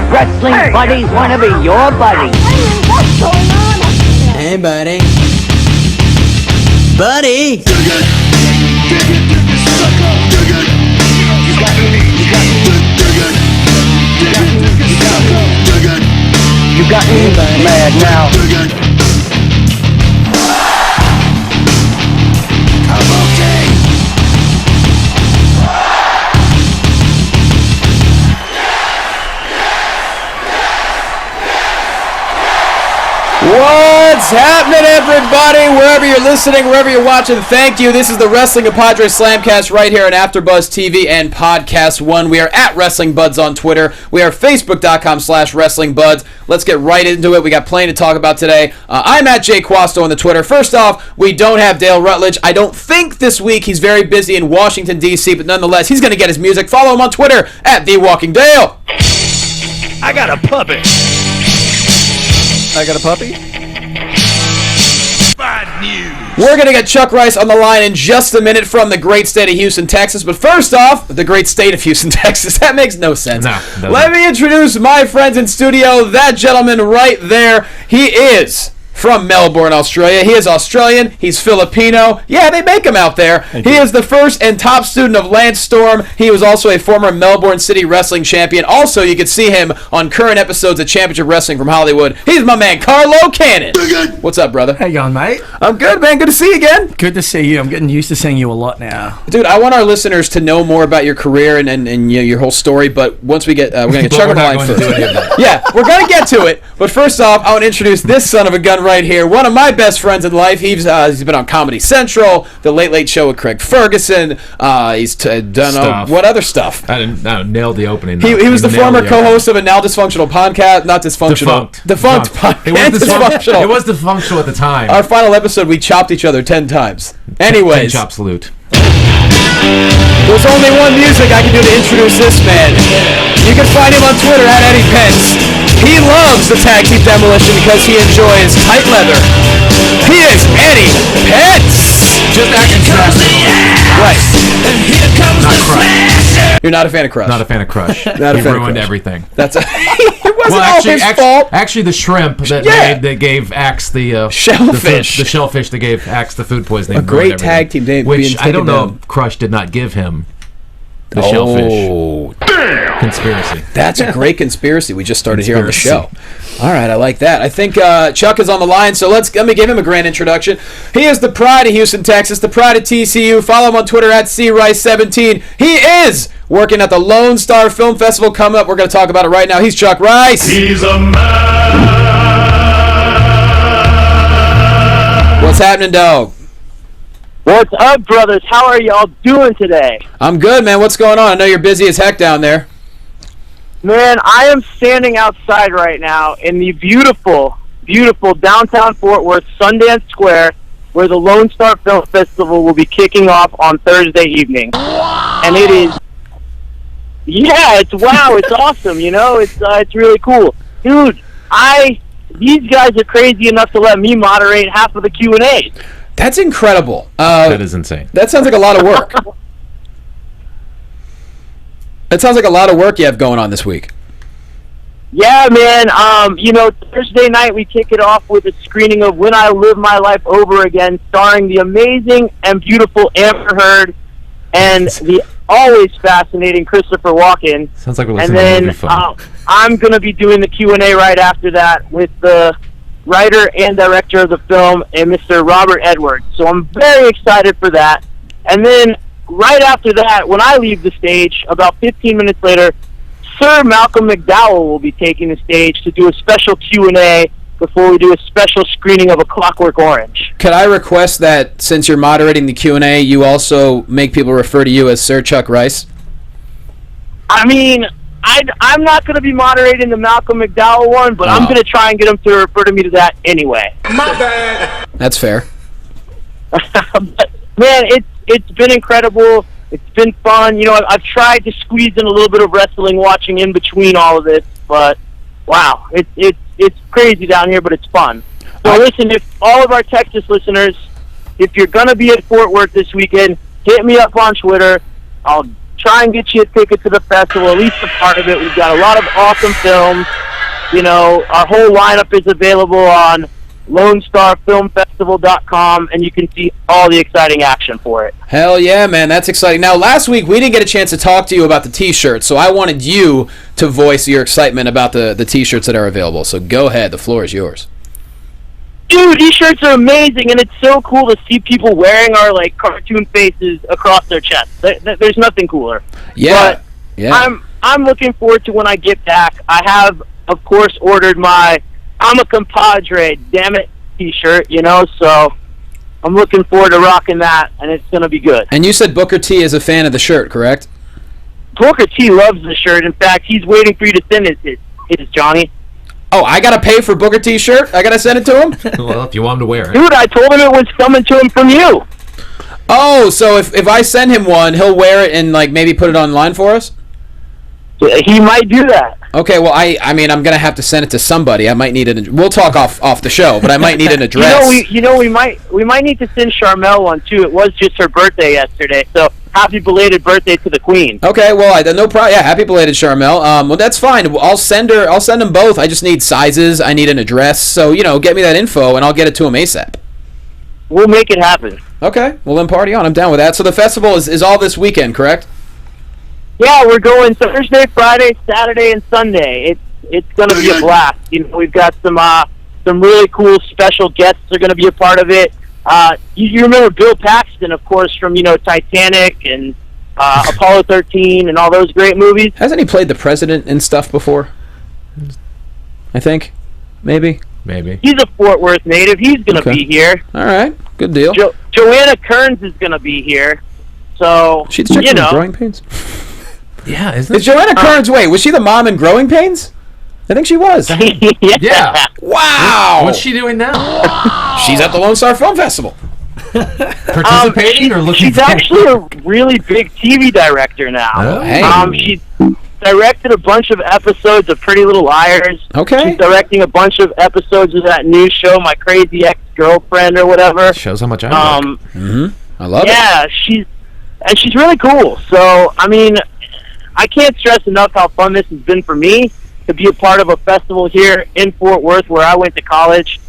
Wrestling buddies want to be your buddies. Hey, what's going on? Hey, buddy. Buddy! You got me mad now. What's happening, everybody? Wherever you're listening, wherever you're watching, thank you. This is the Wrestling Compadres Slamcast right here on AfterBuzz TV and Podcast One. We are at Wrestling Buds on Twitter. We are Facebook.com/WrestlingBuds. Let's get right into it. We got plenty to talk about today. I'm at Jay Quasto on the Twitter. First off, we don't have Dale Rutledge. I don't think this week. He's very busy in Washington, D.C., but nonetheless, he's going to get his music. Follow him on Twitter at TheWalkingDale. I got a puppet. I got a puppy? Bad news. We're going to get Chuck Rice on the line in just a minute from the great state of Houston, Texas. But first off, the great state of Houston, Texas. That makes no sense. No, let me introduce my friends in studio. That gentleman right there, he is from Melbourne, Australia. He is Australian. He's Filipino. Yeah, they make him out there. He is the first and top student of Lance Storm. He was also a former Melbourne City Wrestling champion. Also, you can see him on current episodes of Championship Wrestling from Hollywood. He's my man, Carlo Cannon. What's up, brother? How you going, mate? I'm good, man. Good to see you again. Good to see you. I'm getting used to seeing you a lot now. Dude, I want our listeners to know more about your career and you know, your whole story, but once we get, we're going to get Chuck on the line first. Yeah, we're going to get to it, but first off, I want to introduce this son of a gun right here, one of my best friends in life. He's been on Comedy Central, The Late Late Show with Craig Ferguson. He's done what other stuff? I nailed the opening. He was the former co-host of a now dysfunctional podcast. Not dysfunctional. Defunct podcast. It was dysfunctional at the time. Our final episode, we chopped each other 10 times. Anyways. 10 chop salute. There's only one music I can do to introduce this man. You can find him on Twitter at Eddie Pence. He loves the Tag Team Demolition because he enjoys tight leather. He is Eddie Pence. Just acting sassy. Right. Not Crush. You're not a fan of Crush. Not a fan of Crush. Not a fan of ruined Crush. Everything. That's it wasn't all his fault. Actually, the shrimp that gave Axe the shellfish. The shellfish that gave Axe the food poisoning. A great tag team, which I don't know if Crush did not give him the shellfish. Damn. Conspiracy. That's a great conspiracy we just started here on the show. All right, I like that. I think Chuck is on the line, so let me give him a grand introduction. He is the pride of Houston, Texas, the pride of TCU. Follow him on Twitter at crice17. He is working at the Lone Star Film Festival coming up. We're going to talk about it right now. He's Chuck Rice. He's a man. What's happening, dog? What's up, brothers? How are y'all doing today? I'm good, man. What's going on? I know you're busy as heck down there. Man, I am standing outside right now in the beautiful, beautiful downtown Fort Worth Sundance Square, where the Lone Star Film Festival will be kicking off on Thursday evening. And it is, it's awesome, you know? It's really cool. Dude, these guys are crazy enough to let me moderate half of the Q&As. That's incredible. That is insane. That sounds like a lot of work. That sounds like a lot of work you have going on this week. Yeah, man. Thursday night we kick it off with a screening of When I Live My Life Over Again, starring the amazing and beautiful Amber Heard and the always fascinating Christopher Walken. Sounds like we're listening to a movie film. I'm going to be doing the Q&A right after that with the writer and director of the film, and Mr. Robert Edwards. So I'm very excited for that. And then right after that, when I leave the stage, about 15 minutes later, Sir Malcolm McDowell will be taking the stage to do a special Q&A before we do a special screening of A Clockwork Orange. Could I request that, since you're moderating the Q&A, you also make people refer to you as Sir Chuck Rice? I mean, I'm not going to be moderating the Malcolm McDowell one, but I'm going to try and get him to refer to me to that anyway. My bad. That's fair. But, man, it's been incredible. It's been fun. You know, I've tried to squeeze in a little bit of wrestling watching in between all of this, but wow, it's crazy down here, but it's fun. So listen, if all of our Texas listeners, if you're going to be at Fort Worth this weekend, hit me up on Twitter. I'll try and get you a ticket to the festival, at least a part of it. We've got a lot of awesome films. You know, our whole lineup is available on LoneStarFilmFestival.com, and you can see all the exciting action for it. Hell yeah, man. That's exciting. Now, last week, we didn't get a chance to talk to you about the T-shirts, so I wanted you to voice your excitement about the T-shirts that are available. So go ahead. The floor is yours. Dude, these shirts are amazing, and it's so cool to see people wearing our, like, cartoon faces across their chests. There's nothing cooler. Yeah. But yeah. I'm looking forward to when I get back. I have, of course, ordered my I'm a Compadre, damn it, T-shirt, you know, so I'm looking forward to rocking that, and it's going to be good. And you said Booker T is a fan of the shirt, correct? Booker T loves the shirt. In fact, he's waiting for you to send his Johnny. Oh, I got to pay for Booker T's shirt? I got to send it to him? Well, if you want him to wear it. Dude, I told him it was coming to him from you. Oh, so if I send him one, he'll wear it and, like, maybe put it online for us? He might do that. Okay, well, I mean, I'm gonna have to send it to somebody. I might need an. We'll talk off the show, but I might need an address. we might need to send Charmel one too. It was just her birthday yesterday, so happy belated birthday to the Queen. Okay, well, no problem. Yeah, happy belated, Charmel. Well, that's fine. I'll send them both. I just need sizes. I need an address. So get me that info, and I'll get it to him ASAP. We'll make it happen. Okay, well then party on. I'm down with that. So the festival is all this weekend, correct? Yeah, we're going Thursday, Friday, Saturday, and Sunday. It's going to be a blast. We've got some really cool special guests that are going to be a part of it. You remember Bill Paxton, of course, from Titanic and Apollo 13 and all those great movies. Hasn't he played the president and stuff before? I think, maybe. He's a Fort Worth native. He's going to be here. All right, good deal. Joanna Kearns is going to be here. So she's checking Growing Pains. Yeah, isn't it? Is Joanna Kearns? Wait, was she the mom in Growing Pains? I think she was. Yeah. Wow. What's she doing now? She's at the Lone Star Film Festival. Participating or looking? She's actually a really big TV director now. Oh, hey. She's directed a bunch of episodes of Pretty Little Liars. Okay. She's directing a bunch of episodes of that new show, My Crazy Ex-Girlfriend or whatever. Shows how much I like. I love it. Yeah, she's really cool. So, I mean, I can't stress enough how fun this has been for me to be a part of a festival here in Fort Worth where I went to college.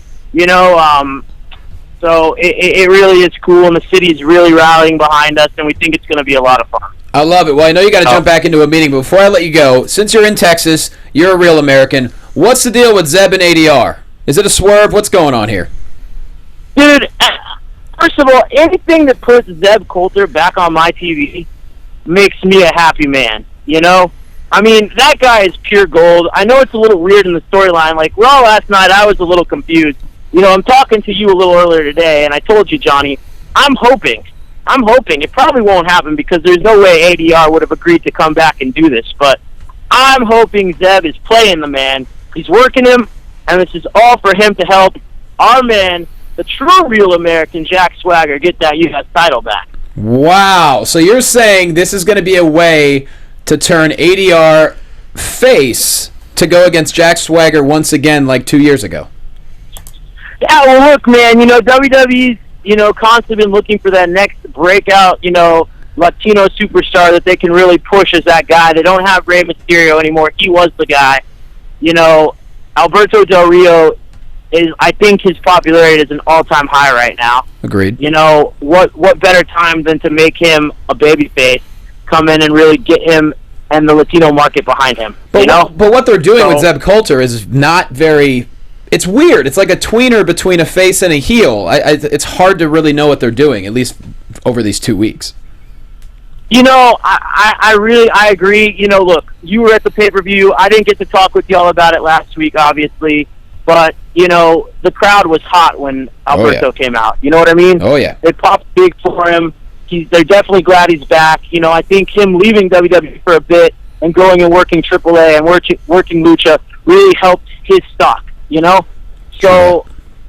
So it really is cool, and the city is really rallying behind us, and we think it's going to be a lot of fun. I love it. Well, I know you got to jump back into a meeting, but before I let you go, since you're in Texas, you're a real American, what's the deal with Zeb and ADR? Is it a swerve? What's going on here? Dude, first of all, anything that puts Zeb Coulter back on my TV makes me a happy man, I mean, that guy is pure gold. I know it's a little weird in the storyline. Like, well, last night I was a little confused. I'm talking to you a little earlier today, and I told you, Johnny, I'm hoping. It probably won't happen because there's no way ADR would have agreed to come back and do this, but I'm hoping Zeb is playing the man. He's working him, and this is all for him to help our man, the true real American Jack Swagger, get that U.S. title back. Wow. So you're saying this is going to be a way to turn ADR face to go against Jack Swagger once again like 2 years ago? Yeah, well, look, man, WWE's, constantly been looking for that next breakout, Latino superstar that they can really push as that guy. They don't have Rey Mysterio anymore. He was the guy. Alberto Del Rio I think his popularity is an all-time high right now. Agreed. What better time than to make him a babyface, come in and really get him and the Latino market behind him. But what they're doing with Zeb Coulter is not very... It's weird. It's like a tweener between a face and a heel. It's hard to really know what they're doing, at least over these 2 weeks. I agree. Look, you were at the pay-per-view. I didn't get to talk with y'all about it last week, obviously. But, the crowd was hot when Alberto came out. You know what I mean? Oh, yeah. It popped big for him. They're definitely glad he's back. I think him leaving WWE for a bit and going and working AAA and working Lucha really helped his stock, So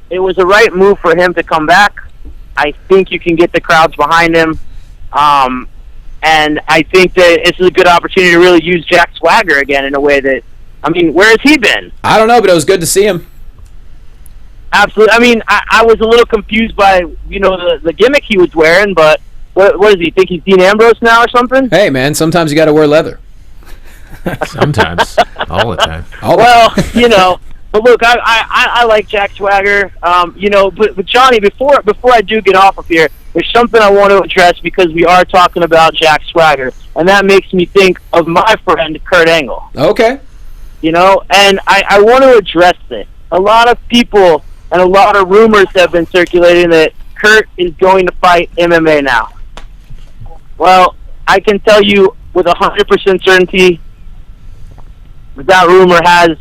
it was the right move for him to come back. I think you can get the crowds behind him. And I think that this is a good opportunity to really use Jack Swagger again in a way that, where has he been? I don't know, but it was good to see him. Absolutely. I was a little confused by, the gimmick he was wearing, but what does he think? He's Dean Ambrose now or something? Hey, man, sometimes you got to wear leather. Sometimes. All the time. Well, but look, I like Jack Swagger. But Johnny, before I do get off of here, there's something I want to address because we are talking about Jack Swagger, and that makes me think of my friend Kurt Angle. Okay. And I want to address this. A lot of people and a lot of rumors have been circulating that Kurt is going to fight MMA now. Well, I can tell you with 100% certainty that rumor has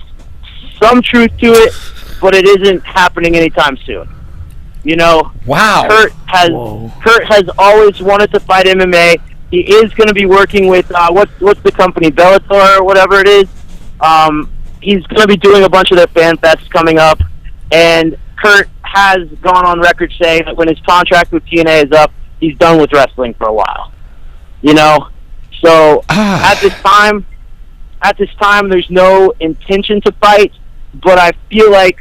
some truth to it, but it isn't happening anytime soon. Wow. Kurt has always wanted to fight MMA. He is going to be working with what's the company, Bellator or whatever it is. He's going to be doing a bunch of their fan fests coming up, and Kurt has gone on record saying that when his contract with TNA is up, he's done with wrestling for a while. So at this time, there's no intention to fight, but I feel like,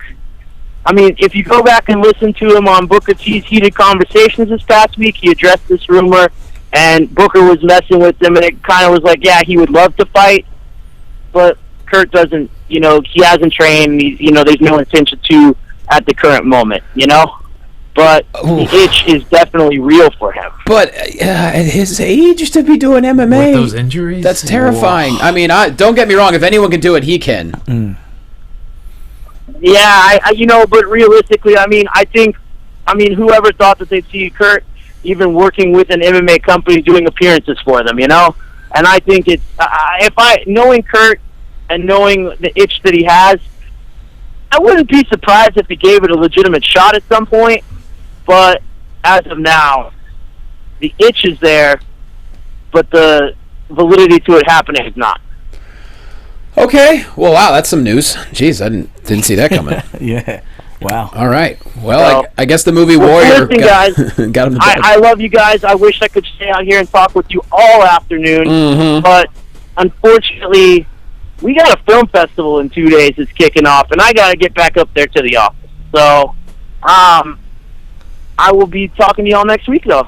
if you go back and listen to him on Booker T's Heated Conversations this past week, he addressed this rumor, and Booker was messing with him, and it kind of was like, yeah, he would love to fight, but Kurt doesn't, he hasn't trained, there's no intention to at the current moment, But the itch is definitely real for him. But at his age to be doing MMA, with those injuries, that's terrifying. Whoa. Don't get me wrong. If anyone can do it, he can. Yeah, but realistically, I think, whoever thought that they'd see Kurt even working with an MMA company doing appearances for them, And I think it's knowing Kurt and knowing the itch that he has, I wouldn't be surprised if he gave it a legitimate shot at some point. But as of now, the itch is there, but the validity to it happening is not. Okay. Well, wow, that's some news. Jeez, I didn't see that coming. Yeah. Wow. All right. Well, I guess the movie Warrior listen, guys, got him the I love you guys. I wish I could stay out here and talk with you all afternoon, but unfortunately, we got a film festival in 2 days that's kicking off, and I got to get back up there to the office. So, I will be talking to y'all next week, though.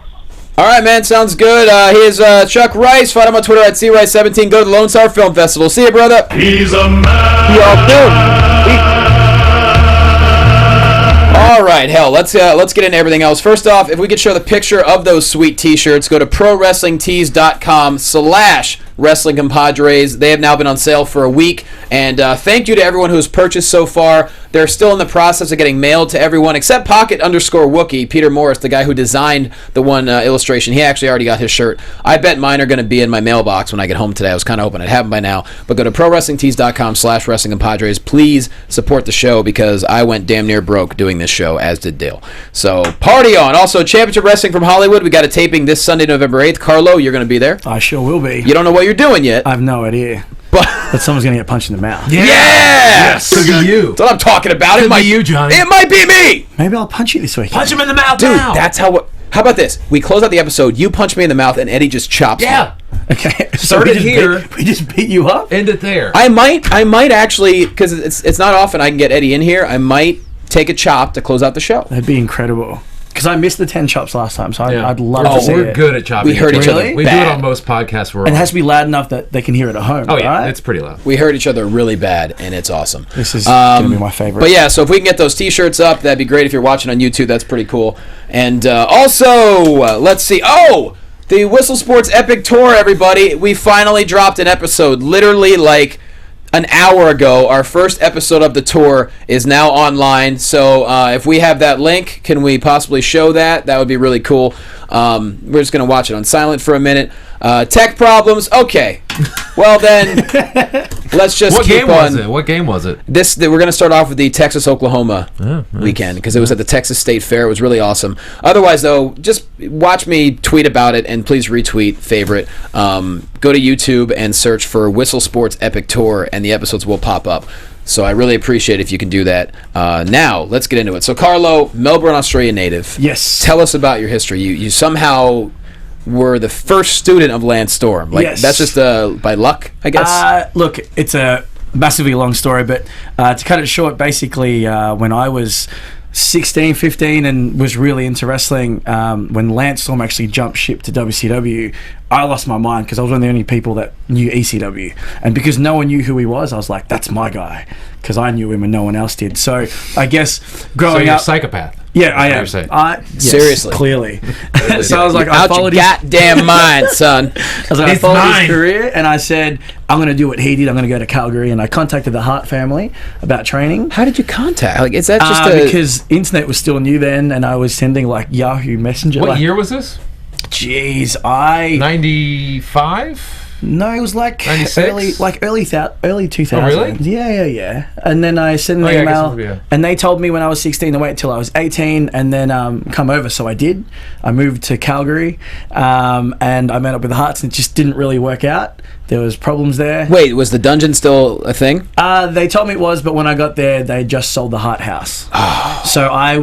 All right, man. Sounds good. Here's Chuck Rice. Find him on Twitter at crice17. Go to the Lone Star Film Festival. See you, brother. He's a man. See y'all soon. All right, hell, let's get into everything else. First off, if we could show the picture of those sweet T-shirts, go to prowrestlingtees.com/Wrestling Compadres. They have now been on sale for a week, and thank you to everyone who has purchased so far. They're still in the process of getting mailed to everyone except Pocket_Wookie, Peter Morris, the guy who designed the one illustration. He actually already got his shirt. I bet mine are going to be in my mailbox when I get home today. I was kind of hoping I'd have them by now. But go to prowrestlingtees.com/Wrestling Compadres. Please support the show because I went damn near broke doing this show, as did Dale. So party on. Also, Championship Wrestling from Hollywood. We got a taping this Sunday, November 8th. Carlo, you're going to be there. I sure will be. You don't know what you're doing yet. I have no idea. But someone's going to get punched in the mouth. Yes! Could be you. That's what I'm talking about. Could be you, Johnny. It might be me. Maybe I'll punch you this week. Punch him in the mouth, Dude, now. that's how about this? We close out the episode, you punch me in the mouth, and Eddie just chops me. Okay. Start it here. We just beat you up? End it there. I might actually, because it's not often I can get Eddie in here, I might take a chop to close out the show. That'd be incredible. Because I missed the 10 chops last time, so I'd love to see we're it. good at chopping. We heard each other We do it on most podcasts. And it has to be loud enough that they can hear it at home. Oh, yeah. Right? It's pretty loud. We heard each other really bad, and it's awesome. This is going to be my favorite. But yeah, so if we can get those T-shirts up, that'd be great. If you're watching on YouTube, that's pretty cool. And also, let's see. Oh, the Whistle Sports Epic Tour, everybody. We finally dropped an episode. Literally, like an hour ago. Our first episode of the tour is now online. So if we have that link, can we possibly show that? That would be really cool. We're just going to watch it on silent for a minute. Tech problems. Okay. Well, then, let's just keep on. What game was it? We're going to start off with the Texas-Oklahoma weekend because it was at the Texas State Fair. It was really awesome. Otherwise, though, just watch me tweet about it and please retweet, favorite. Go to YouTube and search for Whistle Sports Epic Tour, and the episodes will pop up. So I really appreciate if you can do that. Now, let's get into it. So, Carlo, Melbourne, Australia native. Yes. Tell us about your history. You somehow were the first student of Lance Storm. Yes. That's just by luck, I guess? Look, it's a massively long story, but to cut it short, basically, when I was 16, 15 and was really into wrestling. When Lance Storm actually jumped ship to WCW, I lost my mind because I was one of the only people that knew ECW. And because no one knew who he was, I was like, that's my guy. Because I knew him and no one else did. So I guess growing So you're up... a psychopath. Yeah, I am. You're saying. Yes, Seriously. Clearly. So I was like, I Out your followed his... goddamn mind, son. I was like, I It's followed mine. his career and I said, I'm going to do what he did. I'm going to go to Calgary. And I contacted the Hart family about training. How did you contact? Like, is that just Because internet was still new then and I was sending like Yahoo Messenger. What like, year was this? Jeez, 95? No, it was like 96? early 2000s. Oh, really? Yeah. And then I sent an I guess email, it would be, yeah. and they told me when I was 16 to wait till I was 18, and then come over. So I did. I moved to Calgary, and I met up with the Hearts, and it just didn't really work out. There was problems there. Wait, was the dungeon still a thing? They told me it was, but when I got there, they just sold the Hart House. So I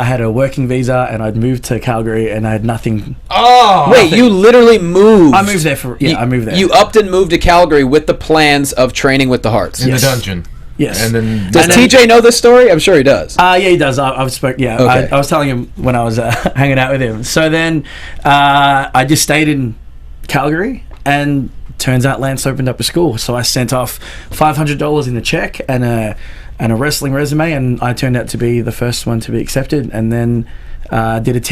had a working visa, and I'd moved to Calgary, and I had nothing. Oh! Wait, you literally moved. I moved there I moved there. You upped and moved to Calgary with the plans of training with the Hearts. In Yes. the dungeon. Yes. And then... Does TJ know this story? I'm sure he does. Yeah, he does. I've spoke. Yeah, Okay. I was telling him when I was hanging out with him. So then I just stayed in Calgary, and turns out Lance opened up a school. So I sent off $500 in a check and a wrestling resume, and I turned out to be the first one to be accepted. And then did it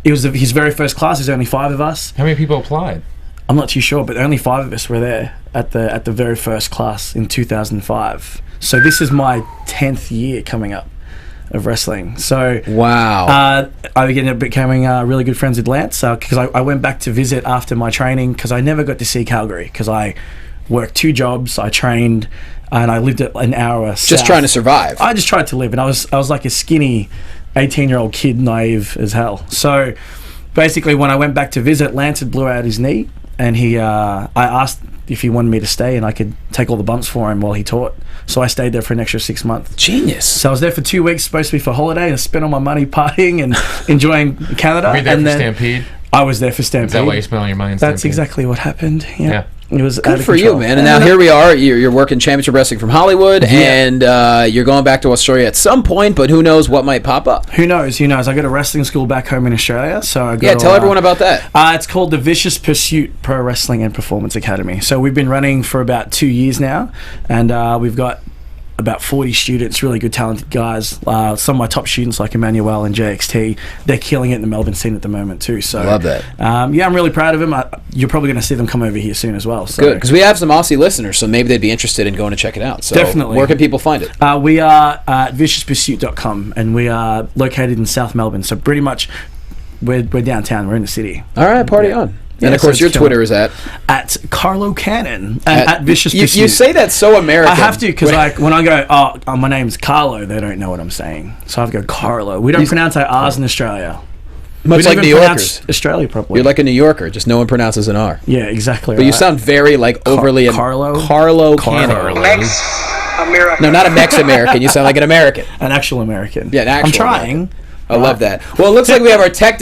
was his very first class. There's only 5 of us. How many people applied? I'm not too sure, but only 5 of us were there at the very first class in 2005. So this is my 10th year coming up of wrestling. So Wow. I ended up becoming really good friends with Lance because I went back to visit after my training because I never got to see Calgary because I worked 2 jobs, I trained, and I lived at an hour Just south. trying to survive. I just tried to live, and I was like a skinny 18-year-old kid, naive as hell. So basically when I went back to visit, Lance had blew out his knee, and I asked if he wanted me to stay and I could take all the bumps for him while he taught. So I stayed there for an extra 6 months. Genius. So I was there for 2 weeks, supposed to be for holiday, and I spent all my money partying and enjoying Canada. Were you there and for then Stampede? I was there for Stampede. Is that why you spent all your money in That's Stampede? exactly what happened. Yeah. Yeah. It was Good out of for you, control. man. And now here we are. You're working Championship Wrestling from Hollywood, Yeah. and you're going back to Australia at some point, but who knows what might pop up. Who knows? I got a wrestling school back home in Australia, so I got Yeah, tell everyone about that. It's called the Vicious Pursuit Pro Wrestling and Performance Academy. So we've been running for about 2 years now, and we've got about 40 students, really good, talented guys. Some of my top students, like Emmanuel and JXT, they're killing it in the Melbourne scene at the moment too. So Love that. Yeah, I'm really proud of them. You're probably going to see them come over here soon as well. So. Good, because we have some Aussie listeners, so maybe they'd be interested in going to check it out. So Definitely. Where can people find it? We are at viciouspursuit.com, and we are located in South Melbourne. So pretty much we're downtown. We're in the city. All right, party on. Yeah, And of so course, it's your killing Twitter is at Carlo Cannon and at Vicious Pursuit. You say that so American. I have to because when I go, oh, my name's Carlo, they don't know what I'm saying. So I have to go Carlo. We don't pronounce our R's in Australia. much we like don't New even Yorkers. pronounce Australia properly. You're like a New Yorker, just no one pronounces an R. Yeah, exactly. But you sound very like overly Carlo Cannon. America. No, not a Mex-American. You sound like an American. an actual American. Yeah, an actual I'm trying. American. I love that. Well, it looks like we have our tech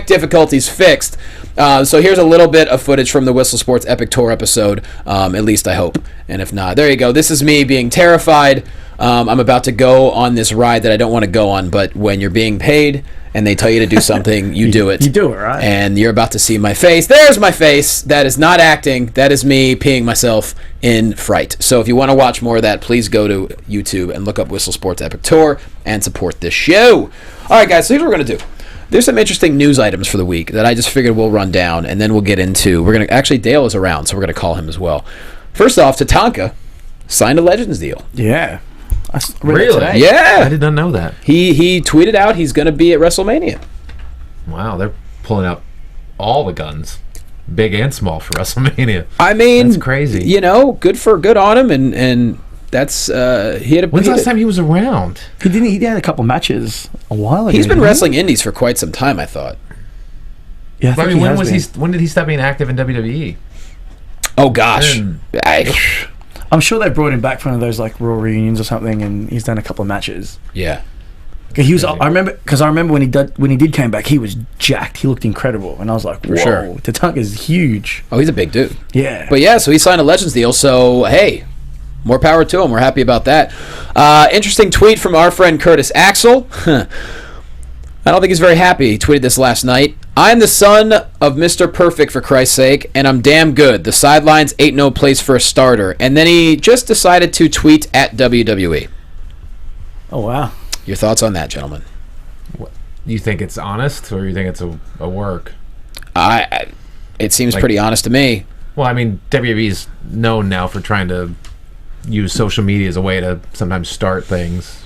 difficulties fixed. So here's a little bit of footage from the Whistle Sports Epic Tour episode, at least I hope. And if not, there you go. This is me being terrified. I'm about to go on this ride that I don't want to go on, but when you're being paid and they tell you to do something, you do it. You do it, right? And you're about to see my face. There's my face. That is not acting. That is me peeing myself in fright. So if you want to watch more of that, please go to YouTube and look up Whistle Sports Epic Tour and support this show. All right, guys, so here's what we're going to do. There's some interesting news items for the week that I just figured we'll run down, and then we'll get into... Actually, Dale is around, so we're going to call him as well. First off, Tatanka signed a Legends deal. Yeah. Really? Yeah. I did not know that. He tweeted out he's going to be at WrestleMania. Wow, they're pulling out all the guns, big and small, for WrestleMania. I mean... That's crazy. You know, good on him, and that's... he had a... When's the last time he was around? He had a couple matches a while ago. He's been didn't he? wrestling indies for quite some time, I thought. Yeah, I think he has been. when did he stop being active in WWE? Oh, gosh. I'm sure they brought him back for one of those like Raw reunions or something, and he's done a couple of matches. Yeah. He was. I remember when he did came back, he was jacked. He looked incredible, and I was like, "Whoa, sure. Tatanka is huge." Oh, he's a big dude. Yeah, But yeah, so he signed a Legends deal, so hey, more power to him. We're happy about that. Interesting tweet from our friend Curtis Axel. I don't think he's very happy. He tweeted this last night. I'm the son of Mr. Perfect, for Christ's sake, and I'm damn good. The sidelines ain't no place for a starter. And then he just decided to tweet at WWE. Oh, wow. Your thoughts on that, gentlemen? You think it's honest, or you think it's a work? It seems pretty honest to me. Well, I mean, WWE's known now for trying to use social media as a way to sometimes start things.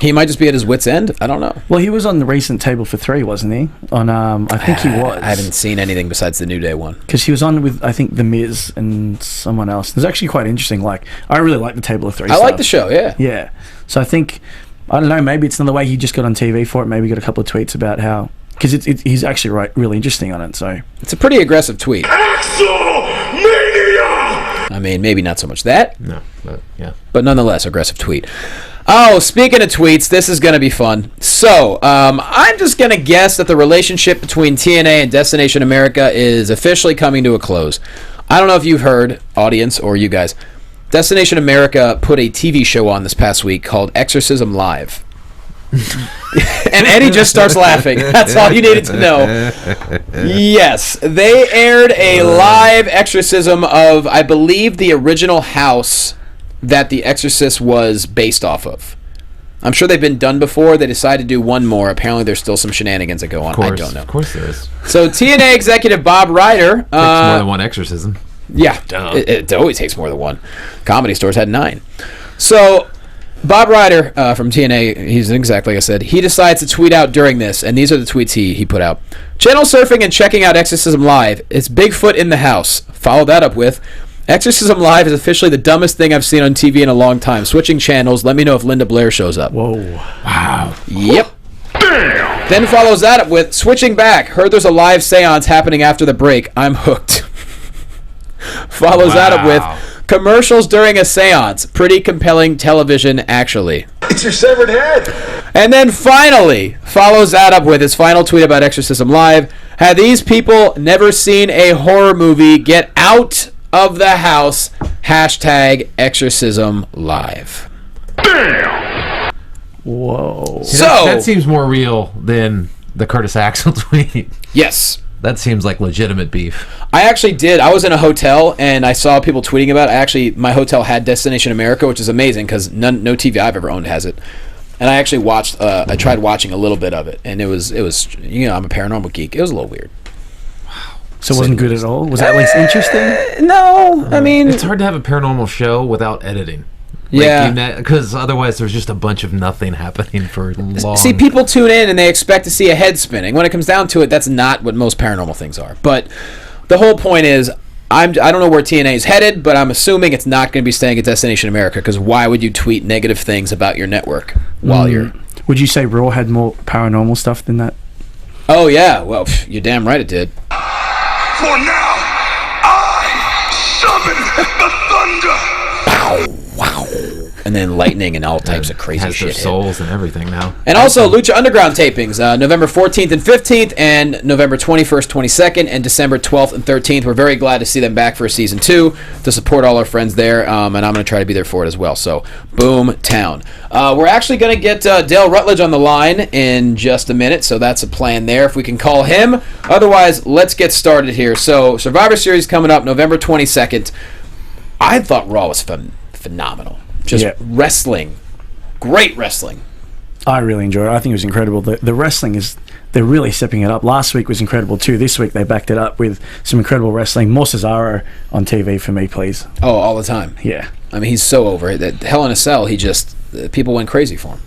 He might just be at his wit's end. I don't know. Well, he was on the recent Table for Three, wasn't he? On I think he was. I haven't seen anything besides the New Day one. Because he was on with, I think, The Miz and someone else. It was actually quite interesting. Like, I really like the Table of Three I stuff. like the show, yeah. Yeah. So I think, I don't know, maybe it's another way he just got on TV for it. Maybe got a couple of tweets about how... Because he's actually really interesting on it, so... It's a pretty aggressive tweet. Axel-mania! I mean, maybe not so much that. No, but yeah. But nonetheless, aggressive tweet. Oh, speaking of tweets, this is going to be fun. So, I'm just going to guess that the relationship between TNA and Destination America is officially coming to a close. I don't know if you've heard, audience, or you guys. Destination America put a TV show on this past week called Exorcism Live. And Eddie just starts laughing. That's all you needed to know. Yes, they aired a live exorcism of, I believe, the original house that The Exorcist was based off of. I'm sure they've been done before. They decided to do one more. Apparently, there's still some shenanigans that go on. I don't know. Of course there is. So, TNA executive Bob Ryder... Takes more than one exorcism. Yeah, it always takes more than one. Comedy Stores had 9. So... Bob Ryder from TNA, he's an exec, like I said, he decides to tweet out during this, and these are the tweets he put out. Channel surfing and checking out Exorcism Live. It's Bigfoot in the house. Follow that up with, Exorcism Live is officially the dumbest thing I've seen on TV in a long time. Switching channels. Let me know if Linda Blair shows up. Whoa. Wow. Yep. Then follows that up with, switching back. Heard there's a live seance happening after the break. I'm hooked. Follows that up with, commercials during a seance. Pretty compelling television, actually. It's your severed head! And then finally, follows that up with his final tweet about Exorcism Live. Have these people never seen a horror movie? Get out of the house. Hashtag Exorcism Live. Whoa. See, So that seems more real than the Curtis Axel tweet. Yes. That seems like legitimate beef. I actually did. I was in a hotel and I saw people tweeting about it. My hotel had Destination America, which is amazing because no TV I've ever owned has it. And I actually watched. I tried watching a little bit of it, and it was. You know, I'm a paranormal geek. It was a little weird. So it wasn't good at all? Was that at least interesting? No, I mean, It's hard to have a paranormal show without editing. Yeah. Because otherwise there's just a bunch of nothing happening for long. See, people tune in and they expect to see a head spinning. When it comes down to it, that's not what most paranormal things are. But the whole point is, I don't know where TNA is headed, but I'm assuming it's not going to be staying at Destination America, because why would you tweet negative things about your network while you're... Would you say Raw had more paranormal stuff than that? Oh, yeah. Well, you're damn right it did. For now, I summon the thunder! Wow. And then lightning and all types of crazy has shit. their souls and everything now. And also Lucha Underground tapings, November 14th and 15th, and November 21st, 22nd, and December 12th and 13th. We're very glad to see them back for season 2 to support all our friends there, and I'm going to try to be there for it as well. So, boom town. We're actually going to get Dale Rutledge on the line in just a minute, so that's a plan there if we can call him. Otherwise, let's get started here. So, Survivor Series coming up November 22nd. I thought Raw was phenomenal. Just wrestling. Great wrestling. I really enjoyed it. I think it was incredible. The wrestling is... They're really stepping it up. Last week was incredible too. This week they backed it up with some incredible wrestling. More Cesaro on TV for me, please. Oh, all the time. Yeah. I mean, he's so over it. That Hell in a Cell, people went crazy for him.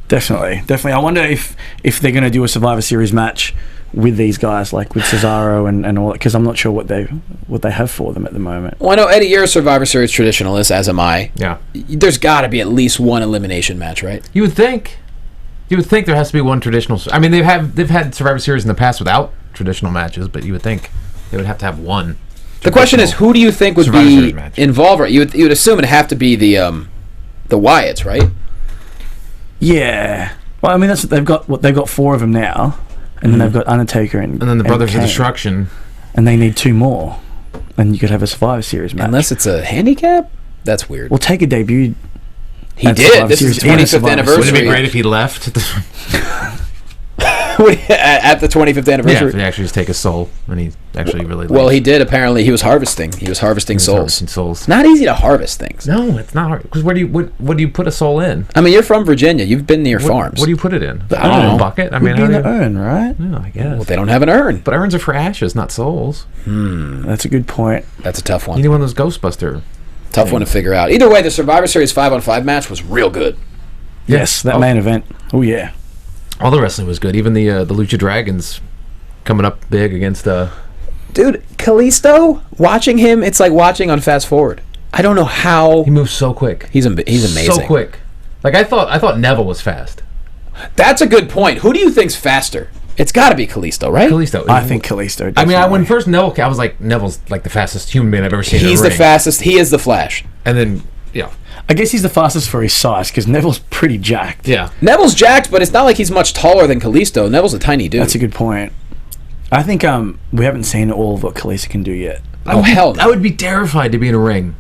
Definitely. I wonder if they're going to do a Survivor Series match with these guys, like with Cesaro and all that, because I'm not sure what they have for them at the moment. Well, I know, Eddie, you're a Survivor Series traditionalist, as am I. Yeah. There's got to be at least one elimination match, right? You would think there has to be one traditional. I mean, they've had Survivor Series in the past without traditional matches, but you would think they would have to have one. The question is, who do you think would be involved? Right? You would assume it'd have to be the Wyatts, right? Yeah. Well, I mean, they've got 4 of them now, and then they've got Undertaker and then the Brothers Kane. of Destruction, and they need 2 more, and you could have a Survivor Series match. Unless it's a handicap. That's weird. Well, Taker debuted. He at did. Survivor This is Series and 25th Survivor anniversary. Wouldn't it be great if he left? At the 25th Yeah, anniversary. if he actually just take a soul, and he actually really. Well, leaves. he did. Apparently, he was harvesting. He was harvesting souls. Harvesting souls. It's not easy to harvest things. No, it's not hard. Because what do you put a soul in? I mean, you're from Virginia. You've been near farms. What do you put it in? I don't know. A bucket. I Would mean, be how in do the you- urn, right? Yeah, I guess. Well, they don't have an urn. But urns are for ashes, not souls. That's a good point. That's a tough You one. need one of those Ghostbuster. Tough one to figure out. Either way, the Survivor Series 5-on-5 match was real good. Yes, that main event. Oh yeah. All the wrestling was good. Even the Lucha Dragons coming up big against Dude, Kalisto, watching him, it's like watching on Fast Forward. I don't know how he moves so quick. he's amazing. So quick. Like I thought Neville was fast. That's a good point. Who do you think's faster? It's got to be Kalisto, right? Kalisto. I think Kalisto. I mean, when definitely. first Neville, I was like, Neville's like the fastest human being I've ever seen. He's in the a ring. fastest. He is the Flash. And then, yeah, I guess he's the fastest for his size because Neville's pretty jacked. yeah. Neville's jacked, but it's not like he's much taller than Kalisto. Neville's a tiny dude. That's a good point. I think we haven't seen all of what Kalisto can do yet. Oh, hell no. I would be terrified to be in a ring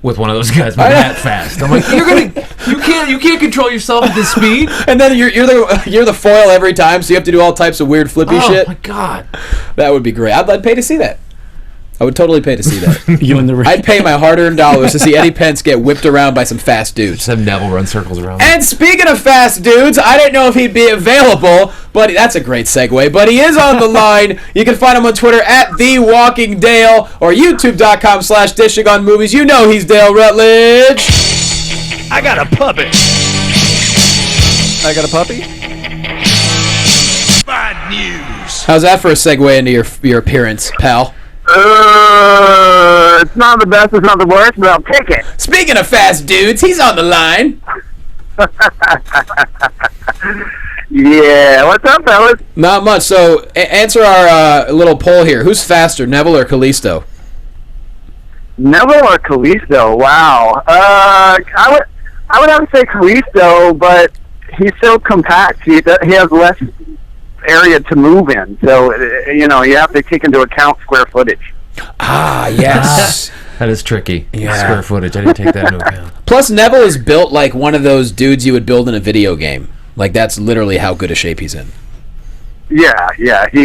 with one of those guys moving that fast. I'm like, you can't control yourself at this speed. And then you're the foil every time, so you have to do all types of weird flippy Oh shit. my god. That would be great. I'd pay to see that. I would totally pay to see that. You in the ring. I'd pay my hard-earned dollars to see Eddie Pence get whipped around by some fast dudes. Just have Neville run circles around. And speaking of fast dudes, I didn't know if he'd be available, but that's a great segue. But he is on the line. You can find him on Twitter at TheWalkingDale or YouTube.com/DishingOnMovies. You know he's Dale Rutledge. I got a puppet. I got a puppy. Bad news. How's that for a segue into your appearance, pal? It's not the best, it's not the worst, but I'll take it. Speaking of fast dudes, he's on the line. Yeah, what's up, fellas? Not much. So answer our little poll here. Who's faster, Neville or Kalisto? Neville or Kalisto? Wow. I would have to say Kalisto, but he's so compact. He has less area to move in, so you have to take into account square footage. Ah, yes. That is tricky. Yeah. Square footage. I didn't take that into account. Plus, Neville is built like one of those dudes you would build in a video game. Like, that's literally how good a shape he's in. Yeah.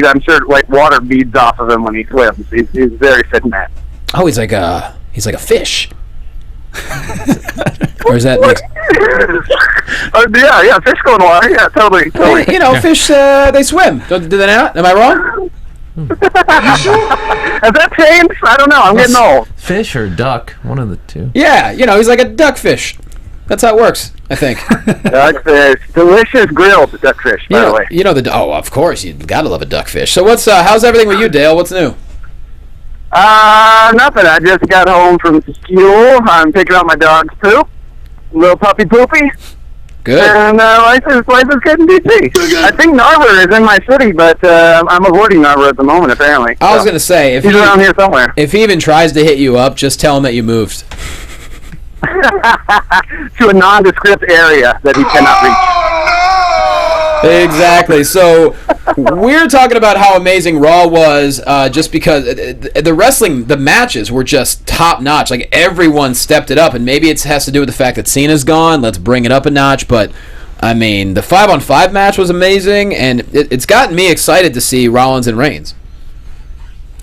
I'm sure like water beads off of him when he swims. He's a very fit man. Oh, he's like a fish. Or is that next? Yeah, fish go in water. Yeah, totally. Fish, they swim. Do they not? Am I wrong? Has that changed? I don't know. I'm getting old. Fish or duck, one of the two. Yeah, he's like a duckfish. That's how it works, I think. Duckfish. Delicious grilled duckfish, by the way. Of course, you gotta love a duckfish. So how's everything with you, Dale? What's new? Nothing. I just got home from school. I'm picking up my dog's poop. Little puppy poopy. Good. And life is good in DC. I think Narver is in my city, but I'm avoiding Narver at the moment, apparently. I was gonna say, if he's around here somewhere. If he even tries to hit you up, just tell him that you moved. To a nondescript area that he cannot reach. Exactly. So we're talking about how amazing Raw was, just because the wrestling, the matches were just top notch. Like everyone stepped it up, and maybe it has to do with the fact that Cena's gone. Let's bring it up a notch. But I mean, the 5-on-5 match was amazing, and it's gotten me excited to see Rollins and Reigns.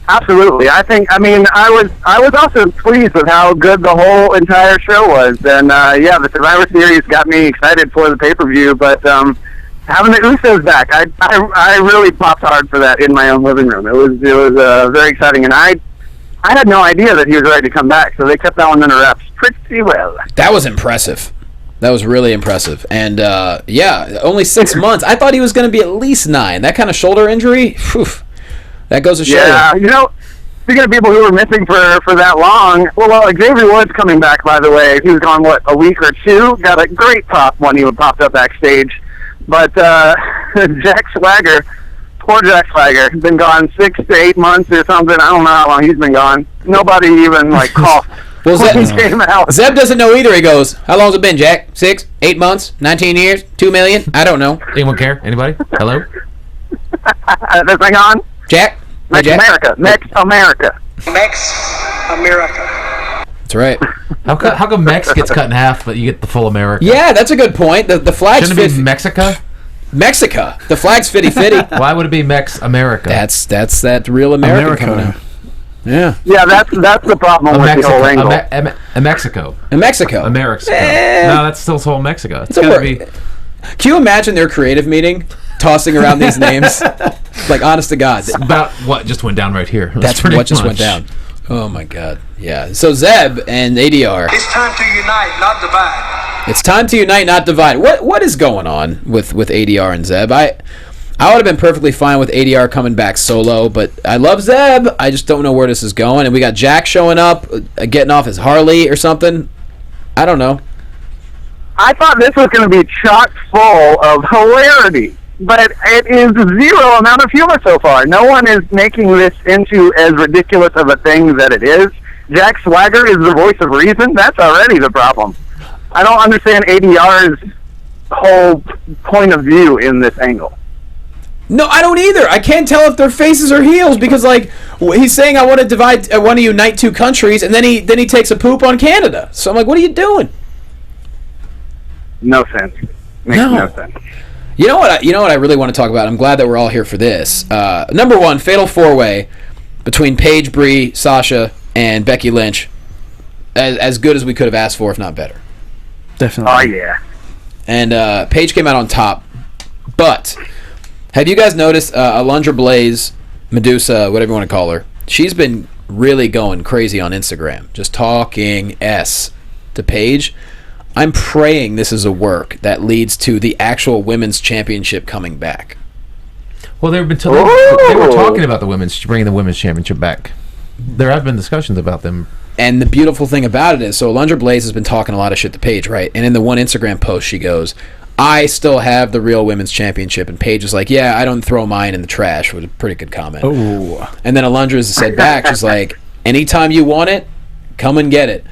Absolutely. I was also pleased with how good the whole entire show was. And the Survivor Series got me excited for the pay-per-view, but having the Usos back, I really popped hard for that in my own living room. It was very exciting, and I had no idea that he was ready to come back, so they kept that one under wraps pretty well. That was impressive. That was really impressive. And only 6 months. I thought he was going to be at least 9. That kind of shoulder injury, phew. That goes to show. Yeah, speaking of people who were missing for that long, well, Xavier Woods coming back, by the way. He was gone, a week or two? Got a great pop when he popped up backstage. But Jack Swagger, poor Jack Swagger, been gone 6 to 8 months or something. I don't know how long he's been gone. Nobody even, coughed Well, when he came out. Zeb doesn't know either. He goes, how long's it been, Jack? 6, 8 months, 19 years, 2 million? I don't know. Anyone care? Anybody? Hello? This thing on? Jack? Hi, Mex Jack. America. Mex America. Mex America. That's That's right. How come Mex gets cut in half, but you get the full America? Yeah, that's a good point. The flag's Shouldn't it be Mexico? Mexico. The flag's fitty-fitty. Why would it be Mex America? That's that real American coming out. Yeah. Yeah, that's the problem with the whole angle. Mexico. In Mexico. America. No, that's still whole Mexico. It's gotta be. Can you imagine their creative meeting tossing around these names? Like, honest to God. About what just went down right here. That's what just went down. Oh, my God. Yeah. So, Zeb and ADR. It's time to unite, not divide. It's time to unite, not divide. What is going on with ADR and Zeb? I would have been perfectly fine with ADR coming back solo, but I love Zeb. I just don't know where this is going. And we got Jack showing up, getting off his Harley or something. I don't know. I thought this was going to be chock full of hilarity, but it is zero amount of humor so far. No one is making this into as ridiculous of a thing that it is. Jack Swagger is the voice of reason. That's already the problem. I don't understand ADR's whole point of view in this angle. No, I don't either. I can't tell if they're faces or heels because, like, he's saying I want to unite two countries, and then he takes a poop on Canada. So I'm like, what are you doing? No sense. Makes no sense. You know what I really want to talk about? I'm glad that we're all here for this. Number one, fatal four-way between Paige, Bree, Sasha, and Becky Lynch. As good as we could have asked for, if not better. Definitely. Oh, yeah. And Paige came out on top. But have you guys noticed Alundra Blaze, Medusa, whatever you want to call her, she's been really going crazy on Instagram. Just talking S to Paige. I'm praying this is a work that leads to the actual women's championship coming back. Well, they were talking about bringing the women's championship back. There have been discussions about them. And the beautiful thing about it is, so Alundra Blaze has been talking a lot of shit to Paige, right? And in the one Instagram post, she goes, I still have the real women's championship. And Paige is like, yeah, I don't throw mine in the trash, was a pretty good comment. Ooh. And then Alundra said back, she's like, anytime you want it, come and get it.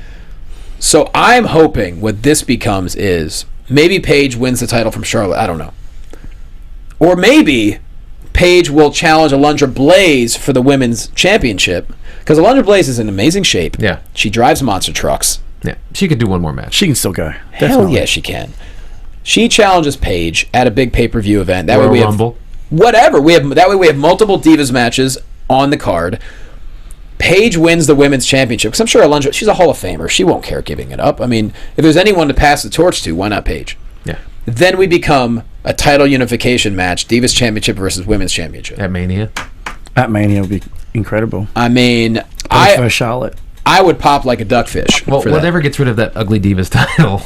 So I'm hoping what this becomes is maybe Paige wins the title from Charlotte. I don't know. Or maybe Paige will challenge Alundra Blaze for the women's championship because Alundra Blaze is in amazing shape. Yeah. She drives monster trucks. Yeah. She could do one more match. She can still go. Hell Definitely. yeah, she can. She challenges Paige at a big pay-per-view event. That or way we Rumble. have whatever. That way we have multiple Divas matches on the card. Paige wins the women's championship because I'm sure Alundra, she's a Hall of Famer. She won't care giving it up. I mean, if there's anyone to pass the torch to, why not Paige? Yeah. Then we become a title unification match, Divas Championship versus Women's Championship. At Mania. At Mania would be incredible. I mean, For Charlotte. I would pop like a duckfish. Well, for that. whatever gets rid of that ugly Divas title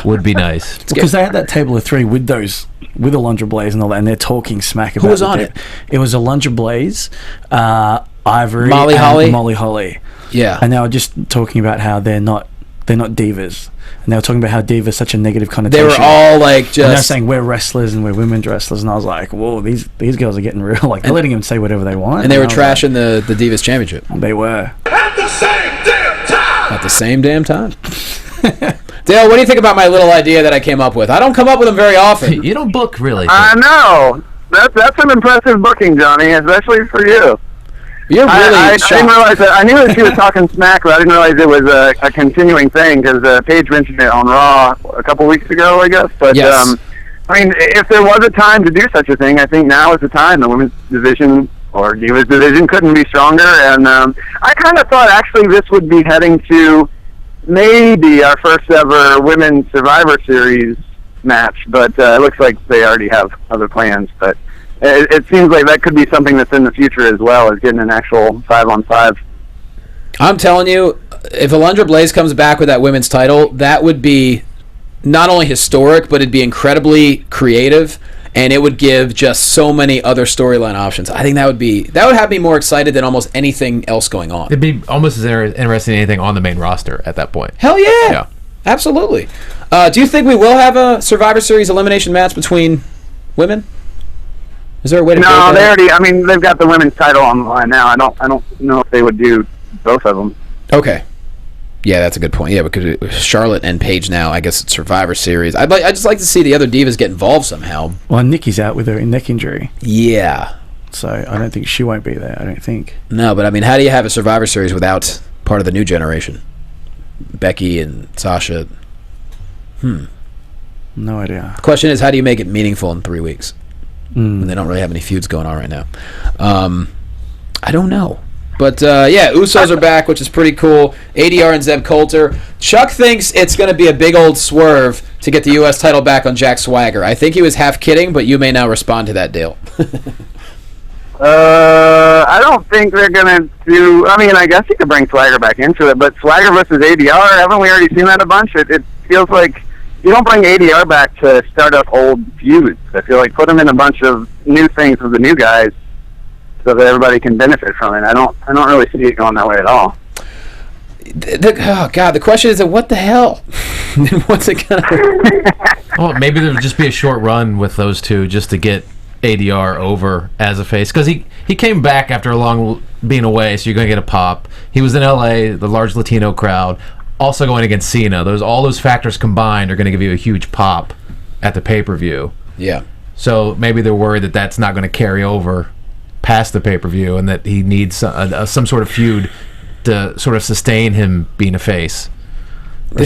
would be nice. Because they had that table of three with Alundra Blaze and all that, and they're talking smack about Who was on it? It was Alundra Blaze, Ivory, Molly and Molly Holly. Yeah. And they were just talking about how they're not divas. And they were talking about how diva is such a negative connotation. They were all like And they're just... saying we're wrestlers and we're women's wrestlers. And I was like, whoa, these girls are getting real. Like, they're letting them say whatever they want. And they were I was trashing the Divas Championship. They were. At the same damn time. At the same damn time. Dale, what do you think about my little idea that I came up with? I don't come up with them very often. You don't book, really. I know. That's an impressive booking, Johnny, especially for you. You're really I shocked. didn't realize that. I knew that she was talking smack, but I didn't realize it was a continuing thing because Paige mentioned it on Raw a couple weeks ago, I guess. But Yes. I mean, if there was a time to do such a thing, I think now is the time. The women's division or Divas division couldn't be stronger, and I kind of thought actually this would be heading to maybe our first ever Women's Survivor Series match, but it looks like they already have other plans. But it seems like that could be something that's in the future as well, as getting an actual 5-on-5. I'm telling you, if Alundra Blaze comes back with that women's title, that would be not only historic, but it'd be incredibly creative, and it would give just so many other storyline options. I think that would have me more excited than almost anything else going on. It'd be almost as interesting as anything on the main roster at that point. Hell yeah. Yeah. Absolutely. Do you think we will have a Survivor Series elimination match between women? Is there a way to No, break they that up? already. I mean, they've got the women's title on the line now. I don't know if they would do both of them. Okay. Yeah, that's a good point. Yeah, because Charlotte and Paige now, I guess it's Survivor Series. I'd just like to see the other divas get involved somehow. Well, Nikki's out with her neck injury, Yeah. so I don't think she won't be there. I don't think. No, but I mean, how do you have a Survivor Series without part of the new generation? Becky and Sasha. No idea. The question is, how do you make it meaningful in 3 weeks when they don't really have any feuds going on right now? I don't know. But, yeah, Usos are back, which is pretty cool. ADR and Zeb Coulter. Chuck thinks it's going to be a big old swerve to get the U.S. title back on Jack Swagger. I think he was half kidding, but you may now respond to that, Dale. I don't think they're going to do... I mean, I guess you could bring Swagger back into it, but Swagger versus ADR, haven't we already seen that a bunch? It feels like you don't bring ADR back to start up old feuds. I feel like put him in a bunch of new things with the new guys so that everybody can benefit from it. I don't really see it going that way at all. Oh, God, the question is, what the hell? What's it going to... Well, maybe there would just be a short run with those two just to get ADR over as a face. Because he came back after a long being away, so you're going to get a pop. He was in L.A., the large Latino crowd, also going against Cena. All those factors combined are going to give you a huge pop at the pay-per-view. Yeah. So maybe they're worried that that's not going to carry over past the pay-per-view and that he needs some sort of feud to sort of sustain him being a face. I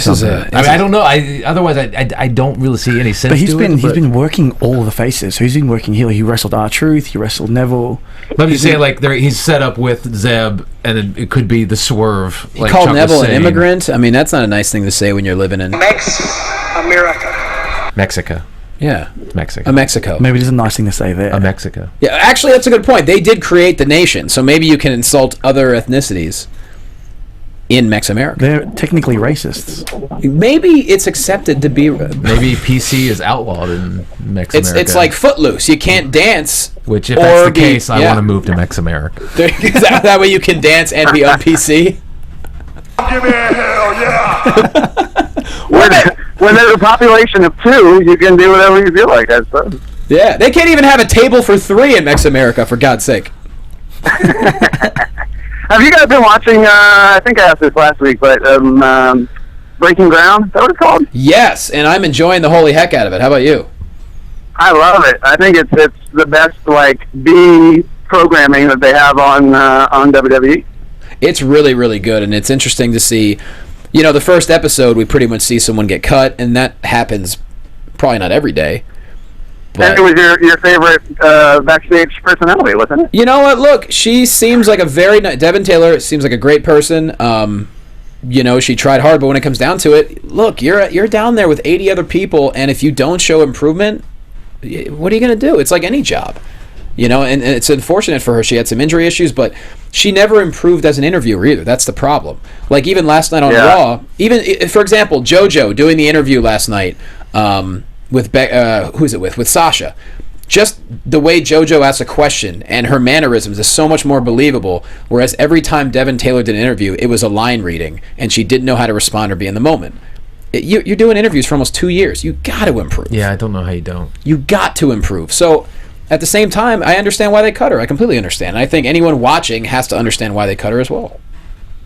don't know. Otherwise, I don't really see any sense. But he's been working all the faces. So he's been working here. He wrestled R-Truth. He wrestled Neville. Let me say, like, he's set up with Zeb, and it could be the swerve. He called Neville an immigrant. I mean, that's not a nice thing to say when you're living in Mexico. Yeah, Mexico. Mexico. Maybe it's a nice thing to say there. Mexico. Yeah, actually, that's a good point. They did create the nation, so maybe you can insult other ethnicities in Mex-America. They're technically racists. Maybe it's accepted to be... Maybe PC is outlawed in Mex-America. It's like Footloose. You can't dance. Which, if that's the case, I want to move to Mex-America. That way you can dance and be on PC? Give me a hell yeah! When there's a population of 2, you can do whatever you feel like, I suppose. Yeah, they can't even have a table for 3 in Mex-America, for God's sake. Have you guys been watching, I think I asked this last week, but Breaking Ground? Is that what it's called? Yes, and I'm enjoying the holy heck out of it. How about you? I love it. I think it's the best, like, B programming that they have on WWE. It's really, really good, and it's interesting to see. You know, the first episode, we pretty much see someone get cut, and that happens probably not every day. And it was your favorite backstage personality, wasn't it? You know what? Look, she seems like a very Devin Taylor seems like a great person. You know, she tried hard, but when it comes down to it, look, you're down there with 80 other people, and if you don't show improvement, what are you going to do? It's like any job. You know, and it's unfortunate for her. She had some injury issues, but she never improved as an interviewer either. That's the problem. Like, even last night on Raw, even, for example, JoJo doing the interview last night with with Sasha. Just the way JoJo asks a question and her mannerisms is so much more believable, whereas every time Devin Taylor did an interview, it was a line reading, and she didn't know how to respond or be in the moment. You're doing interviews for almost 2 years. You got to improve. Yeah, I don't know how you don't. You got to improve. So, at the same time, I understand why they cut her. I completely understand. I think anyone watching has to understand why they cut her as well.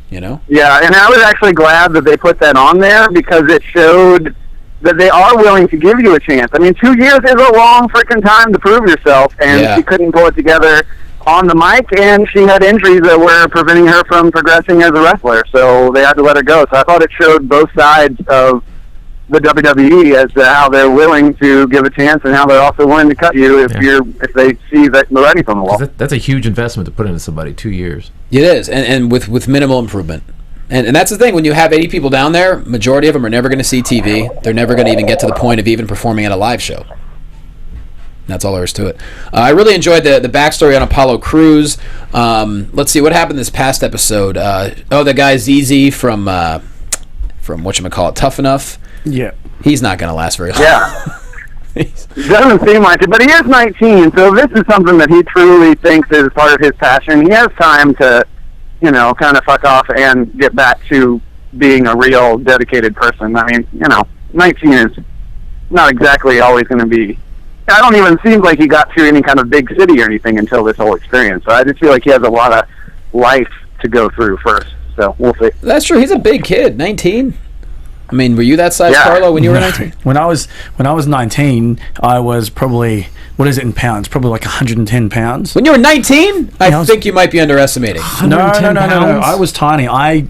You know? Yeah, and I was actually glad that they put that on there because it showed that they are willing to give you a chance. I mean, 2 years is a long freaking time to prove yourself, and she couldn't pull it together on the mic, and she had injuries that were preventing her from progressing as a wrestler, so they had to let her go. So I thought it showed both sides of the WWE as to how they're willing to give a chance and how they're also willing to cut you if they see that the writing's on the wall. That's a huge investment to put into somebody, 2 years. It is, and with minimal improvement. And that's the thing, when you have 80 people down there, majority of them are never going to see TV. They're never going to even get to the point of even performing at a live show. That's all there is to it. I really enjoyed the backstory on Apollo Crews. Let's see, what happened this past episode? The guy ZZ from whatchamacallit, Tough Enough. Yeah. He's not going to last very long. Yeah. Doesn't seem like it, but he is 19, so this is something that he truly thinks is part of his passion. He has time to, you know, kind of fuck off and get back to being a real dedicated person. I mean, you know, 19 is not exactly always going to be... I don't even seem like he got to any kind of big city or anything until this whole experience. So I just feel like he has a lot of life to go through first. So we'll see. That's true. He's a big kid, 19. I mean, were you that size, Yeah. Carlo, when you were 19? When I was 19, I was probably, what is it in pounds? Probably like 110 pounds. When you were 19? I I was- think you might be underestimating. No. 110 pounds? I was tiny.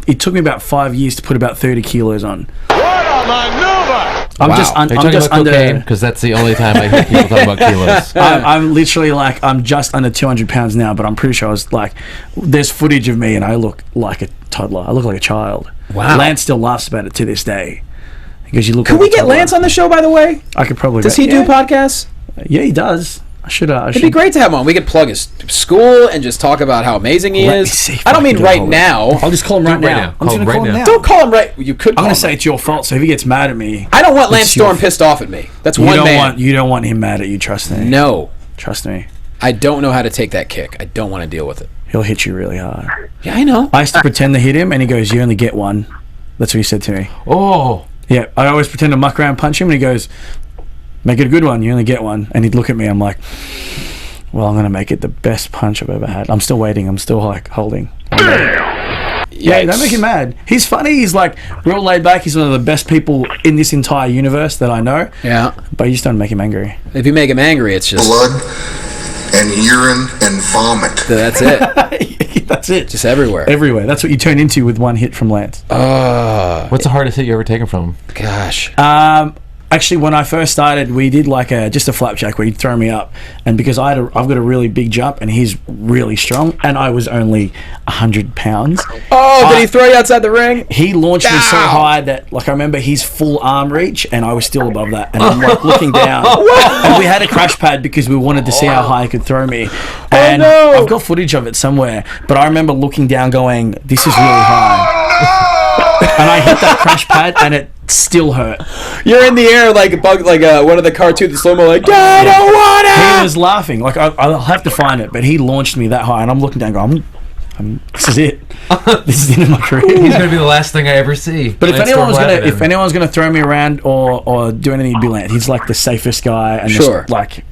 It took me about 5 years to put about 30 kilos on. What a maneuver! I'm Wow. just, Are you I'm talking just about under. cocaine? Because that's the only time I hear people talk about kilos. I'm literally like, I'm just under 200 pounds now, but I'm pretty sure I was like, there's footage of me and I look like a toddler. I look like a child. Wow. Lance still laughs about it to this day. Because you look Can like we a get toddler. Lance on the show, by the way? I could probably. Does he do podcasts? Yeah, he does. I should. It'd be great to have him on. We could plug his school and just talk about how amazing he Let me is. see if I don't I mean can get a right hold of now. I'll just call him right Do it right now. now. I'm Call just him gonna right call him now. now. Don't call him right. You could I'm call gonna him say right. it's your fault. So if he gets mad at me, I don't want Lance It's your Storm fault. pissed off at me. That's you one don't man. want him mad at you. Trust me. No. Trust me. I don't know how to take that kick. I don't want to deal with it. He'll hit you really hard. Yeah, I know. I used to pretend to hit him, and he goes, "You only get one." That's what he said to me. Oh, Yeah, I always pretend to muck around, punch him, and he goes, "Make it a good one. You only get one." And he'd look at me. I'm like, "Well, I'm gonna make it the best punch I've ever had." I'm still waiting. I'm still like holding. Yeah, don't make him mad. He's funny. He's like real laid back. He's one of the best people in this entire universe that I know. Yeah. But you just don't make him angry. If you make him angry, it's just blood and urine and vomit. that's it. That's it. Just everywhere. Everywhere. That's what you turn into with one hit from Lance. what's the hardest hit you ever taken from him? Gosh. Actually, when I first started, we did like just a flapjack where he'd throw me up, and because I've got a really big jump and he's really strong, and I was only 100 pounds. Oh, did he throw you outside the ring? He launched me so Ow. high that, like, I remember his full arm reach, and I was still above that, and I'm like looking down. And we had a crash pad because we wanted to see how high he could throw me, and no. I've got footage of it somewhere. But I remember looking down, going, "This is really high," and I hit that crash pad, and it still hurt. You're in the air like a bug, like one of the cartoons, the slow mo, like I don't He wanna. was laughing. Like, I'll have to find it, but he launched me that high, and I'm looking down, going, "This is it. This is the end of my career." He's gonna be the last thing I ever see. But if Lance anyone was Storm gonna, laughing at if him. anyone's gonna throw me around or do anything, it'd be Lance. He's like the safest guy, and Sure. just, like,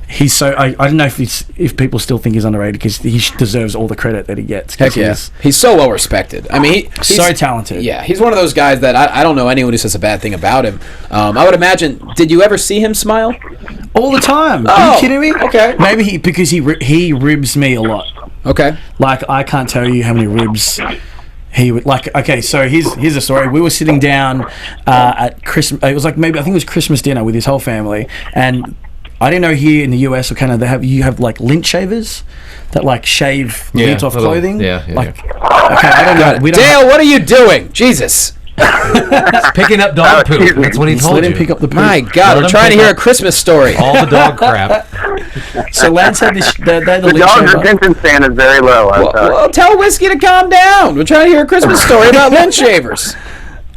he's so. I don't know if people still think he's underrated, because he deserves all the credit that he gets. 'Cause Heck yeah. he's He's so well respected. I mean, he's so talented. Yeah, he's one of those guys that I don't know anyone who says a bad thing about him. I would imagine. Did you ever see him smile? all the time. Are Oh, you kidding me? okay. Maybe because he ribs me a lot. Okay. Like, I can't tell you how many ribs he would, like. Okay, so here's a story. We were sitting down at Christmas. It was like, maybe, I think it was Christmas dinner with his whole family, and I didn't know here in the US or Canada you have like lint shavers that like shave lint off little- clothing. yeah, Like, okay, I don't know. We don't Dale, what are you doing? Jesus. picking up dog poop. That's what he just told let you. him pick up the poop. My God, Let we're him trying to pick hear a up Christmas story. all the dog crap. So Lance had this. They had the The lint dog's shaver. attention span is very low. Well, tell Whiskey to calm down. We're trying to hear a Christmas story about lint shavers.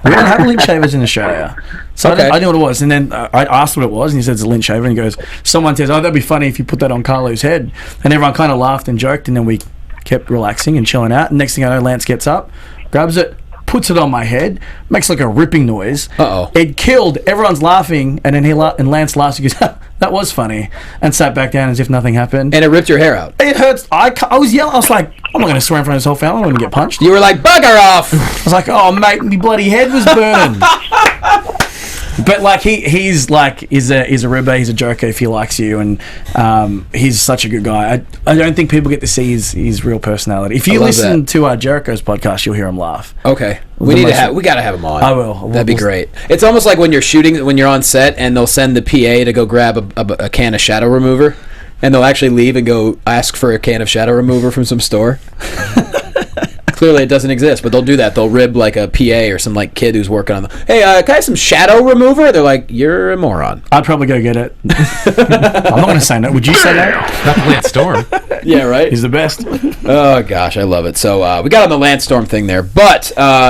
We don't have lint shavers in Australia. So Okay. I didn't know what it was. And then I asked what it was, and he said it's a lint shaver. And he goes, someone says, "Oh, that'd be funny if you put that on Carlo's head." And everyone kind of laughed and joked, and then we kept relaxing and chilling out. And next thing I know, Lance gets up, grabs it, puts it on my head, makes like a ripping noise. Uh-oh. It killed. Everyone's laughing, and then and Lance laughs. He goes, "That was funny," and sat back down as if nothing happened. And it ripped your hair out. It hurts. I was yelling. I was like, "I'm not going to swear in front of his whole family. I'm going to get punched." You were like, bugger off. I was like, "Oh, mate, my bloody head was burning." But like he's a ribber, he's a joker if he likes you, and he's such a good guy. I don't think people get to see his real personality. If you love listen that. to our Jericho's podcast, you'll hear him laugh. Okay. The We most- gotta have him on. I will. That'd be great. It's almost like when you're shooting, when you're on set, and they'll send the PA to go grab a can of shadow remover, and they'll actually leave and go ask for a can of shadow remover from some store. Clearly, it doesn't exist, but they'll do that. They'll rib like a PA or some like kid who's working on the. Hey, can I have some shadow remover? They're like, you're a moron. I'd probably go get it. I'm not going to say no. Would you say no? Not the Lance Storm. Yeah, right. He's the best. Oh gosh, I love it. So we got on the Lance Storm thing there, but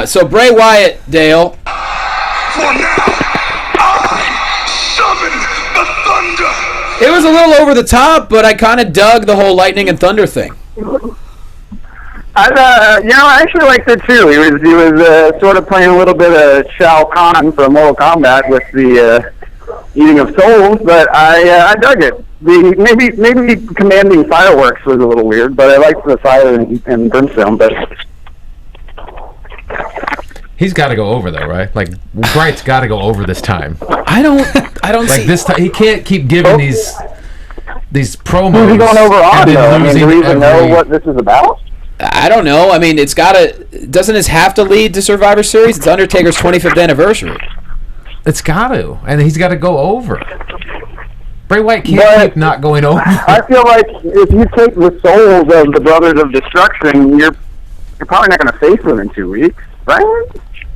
so Bray Wyatt, Dale. For now, I'm summoning the thunder. It was a little over the top, but I kind of dug the whole lightning and thunder thing. I actually liked it too. He was sort of playing a little bit of Shao Kahn from Mortal Kombat with the eating of souls, but I dug it. Maybe commanding fireworks was a little weird, but I liked the fire and brimstone. But He's got to go over though, right? Like Bright's got to go over this time. I don't Like see this time, he can't keep giving these promos. Who's he going over on, and then though? I mean, losing do we even know every- what this is about? I don't know. I mean, it's gotta. Doesn't this have to lead to Survivor Series? It's Undertaker's 25th anniversary. It's got to, and he's got to go over. Bray Wyatt can't But- keep not going over. I feel like if you take the souls of the Brothers of Destruction, you're probably not going to face them in 2 weeks, right?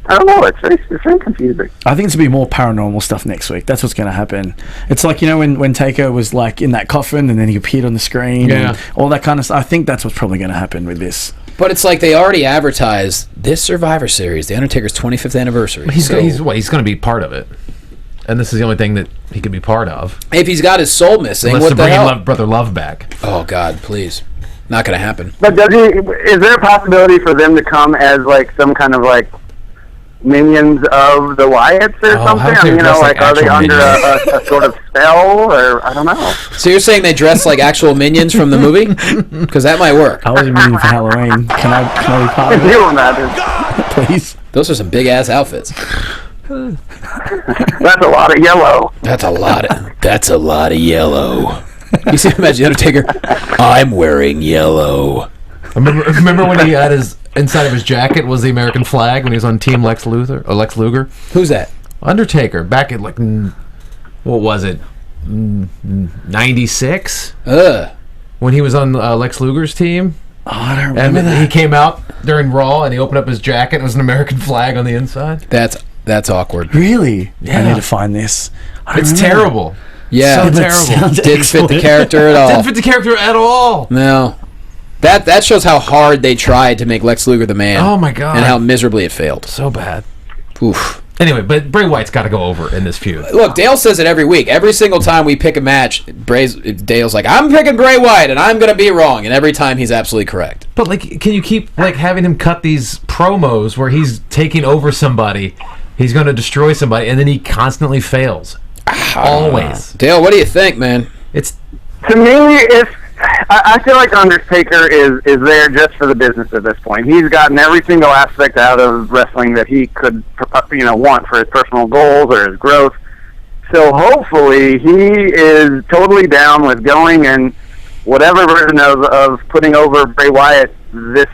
I don't know. It's very confusing. I think it's going to be more paranormal stuff next week. That's what's going to happen. It's like, when Taker was like in that coffin and then he appeared on the screen and all that kind of stuff. I think that's what's probably going to happen with this. But it's like they already advertised this Survivor Series, the Undertaker's 25th anniversary. He's going to be part of it, and this is the only thing that he could be part of. If he's got his soul missing, Unless what to the bring hell? Brother Love back. Oh God, please, not gonna happen. But is there a possibility for them to come as like some kind of like minions of the Wyatts or how something? if they dress like are they actual under minions? a sort of spell, or I don't know. So you're saying they dress like actual minions from the movie? Because that might work. I wasn't meaning for Halloween. Can I be part of Can it, you imagine? please? Those are some big ass outfits. That's a lot of yellow. That's a lot of yellow. You see, imagine Undertaker. I'm wearing yellow. Remember when he had his inside of his jacket was the American flag when he was on Team Lex Luger? Who's that? Undertaker back at like what was it? 96 when he was on Lex Luger's team. Oh, I don't And remember that. he came out during Raw and he opened up his jacket and it was an American flag on the inside. That's awkward. Really? Yeah. I need to find this. I It's remember. terrible. Yeah, So That terrible. sounds didn't fit the excellent. character at all. Didn't fit the character at all. No. That shows how hard they tried to make Lex Luger the man. Oh my God. And how miserably it failed. So bad. Oof. Anyway, but Bray Wyatt's got to go over in this feud. Look, Dale says it every week. Every single time we pick a match, Dale's like, I'm picking Bray Wyatt, and I'm going to be wrong. And every time he's absolutely correct. But like, can you keep like having him cut these promos where he's taking over somebody, he's going to destroy somebody, and then he constantly fails? Always. Dale, what do you think, man? It's To me, I feel like Undertaker is there just for the business at this point. He's gotten every single aspect out of wrestling that he could, want for his personal goals or his growth. So hopefully he is totally down with going and whatever version of putting over Bray Wyatt this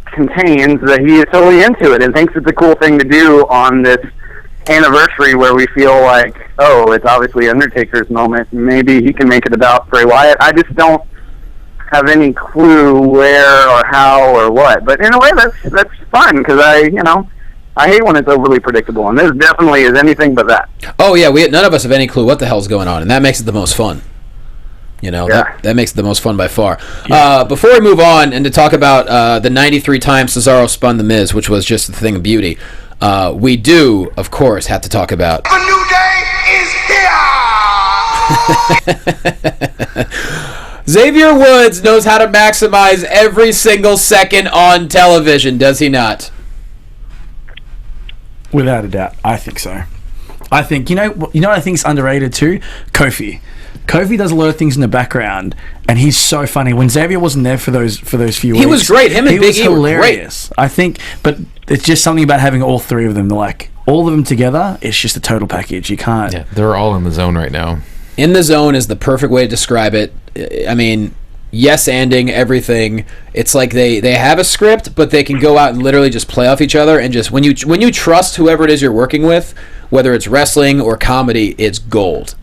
contains, that he is totally into it and thinks it's a cool thing to do on this anniversary where we feel like, oh, it's obviously Undertaker's moment. Maybe he can make it about Bray Wyatt. I just don't have any clue where or how or what. But in a way, that's fun because I hate when it's overly predictable, and this definitely is anything but that. Oh, yeah, none of us have any clue what the hell's going on, and that makes it the most fun. That makes it the most fun by far. Yeah. Before we move on and to talk about the 93 times Cesaro spun The Miz, which was just a thing of beauty, we do, of course, have to talk about... The new day is here! Xavier Woods knows how to maximize every single second on television, does he not? Without a doubt, I think so. I think I think is underrated too. Kofi does a lot of things in the background, and he's so funny. When Xavier wasn't there for those few weeks, he was great. Him and Big E were hilarious. I think, but it's just something about having all three of them. Like all of them together, it's just a total package. You can't. Yeah, they're all in the zone right now. In the zone is the perfect way to describe it. I mean, yes-anding everything. It's like they have a script, but they can go out and literally just play off each other. And just when you trust whoever it is you're working with, whether it's wrestling or comedy, it's gold.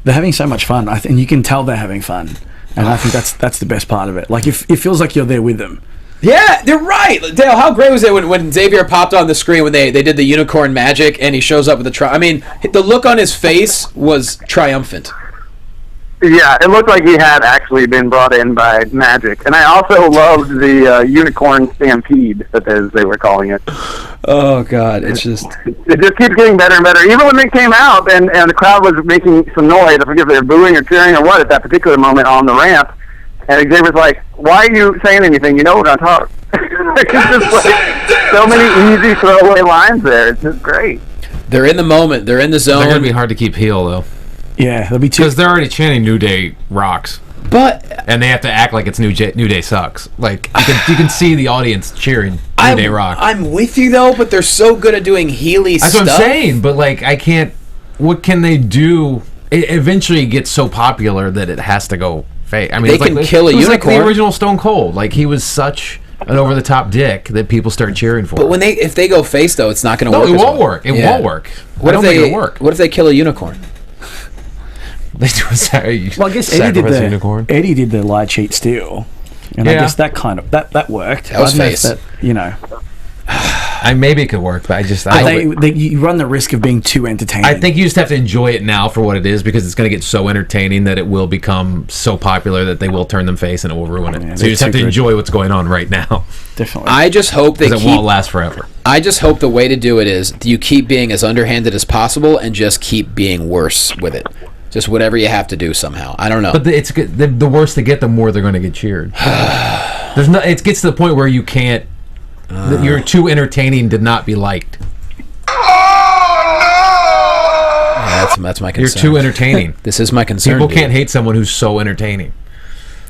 They're having so much fun, and you can tell they're having fun. And I think that's the best part of it. Like, it feels like you're there with them. Yeah, you're right. Dale, how great was it when Xavier popped on the screen when they did the unicorn magic and he shows up with the I mean, the look on his face was triumphant. Yeah, it looked like he had actually been brought in by magic. And I also loved the unicorn stampede, as they were calling it. Oh, God, it just keeps getting better and better. Even when they came out and the crowd was making some noise, I forget if they were booing or cheering or what at that particular moment on the ramp, and Xavier's like, why are you saying anything? You know we're going to talk. It's just like so many easy throwaway lines there. It's just great. They're in the moment. They're in the zone. They're going to be hard to keep heel, though. Yeah, they'll be too. Because they're already chanting New Day rocks. and they have to act like it's New Day sucks. Like you can see the audience cheering New Day rock. I'm with you though, but they're so good at doing Healy stuff. That's what I'm saying. But like, I can't. What can they do? It eventually gets so popular that it has to go fake. I mean, they can kill a unicorn. Like the original Stone Cold. Like he was such an over the top dick that people start cheering for. But if they go face though, it's not going to work. No, it won't work. It won't work. What if it'll work? What if they kill a unicorn? They do well, I guess Eddie did the lie, cheat, steal, and I guess that kind of that worked. That was face. Maybe it could work, but you run the risk of being too entertaining. I think you just have to enjoy it now for what it is, because it's going to get so entertaining that it will become so popular that they will turn them face and it will ruin it. Yeah, so you just have to enjoy what's going on right now. Definitely. I just hope it won't last forever. I just hope the way to do it is you keep being as underhanded as possible and just keep being worse with it. Just whatever you have to do somehow. I don't know. But it's the worse they get, the more they're going to get cheered. It gets to the point where you can't. You're too entertaining to not be liked. Yeah, that's my concern. You're too entertaining. This is my concern. People can't hate someone who's so entertaining.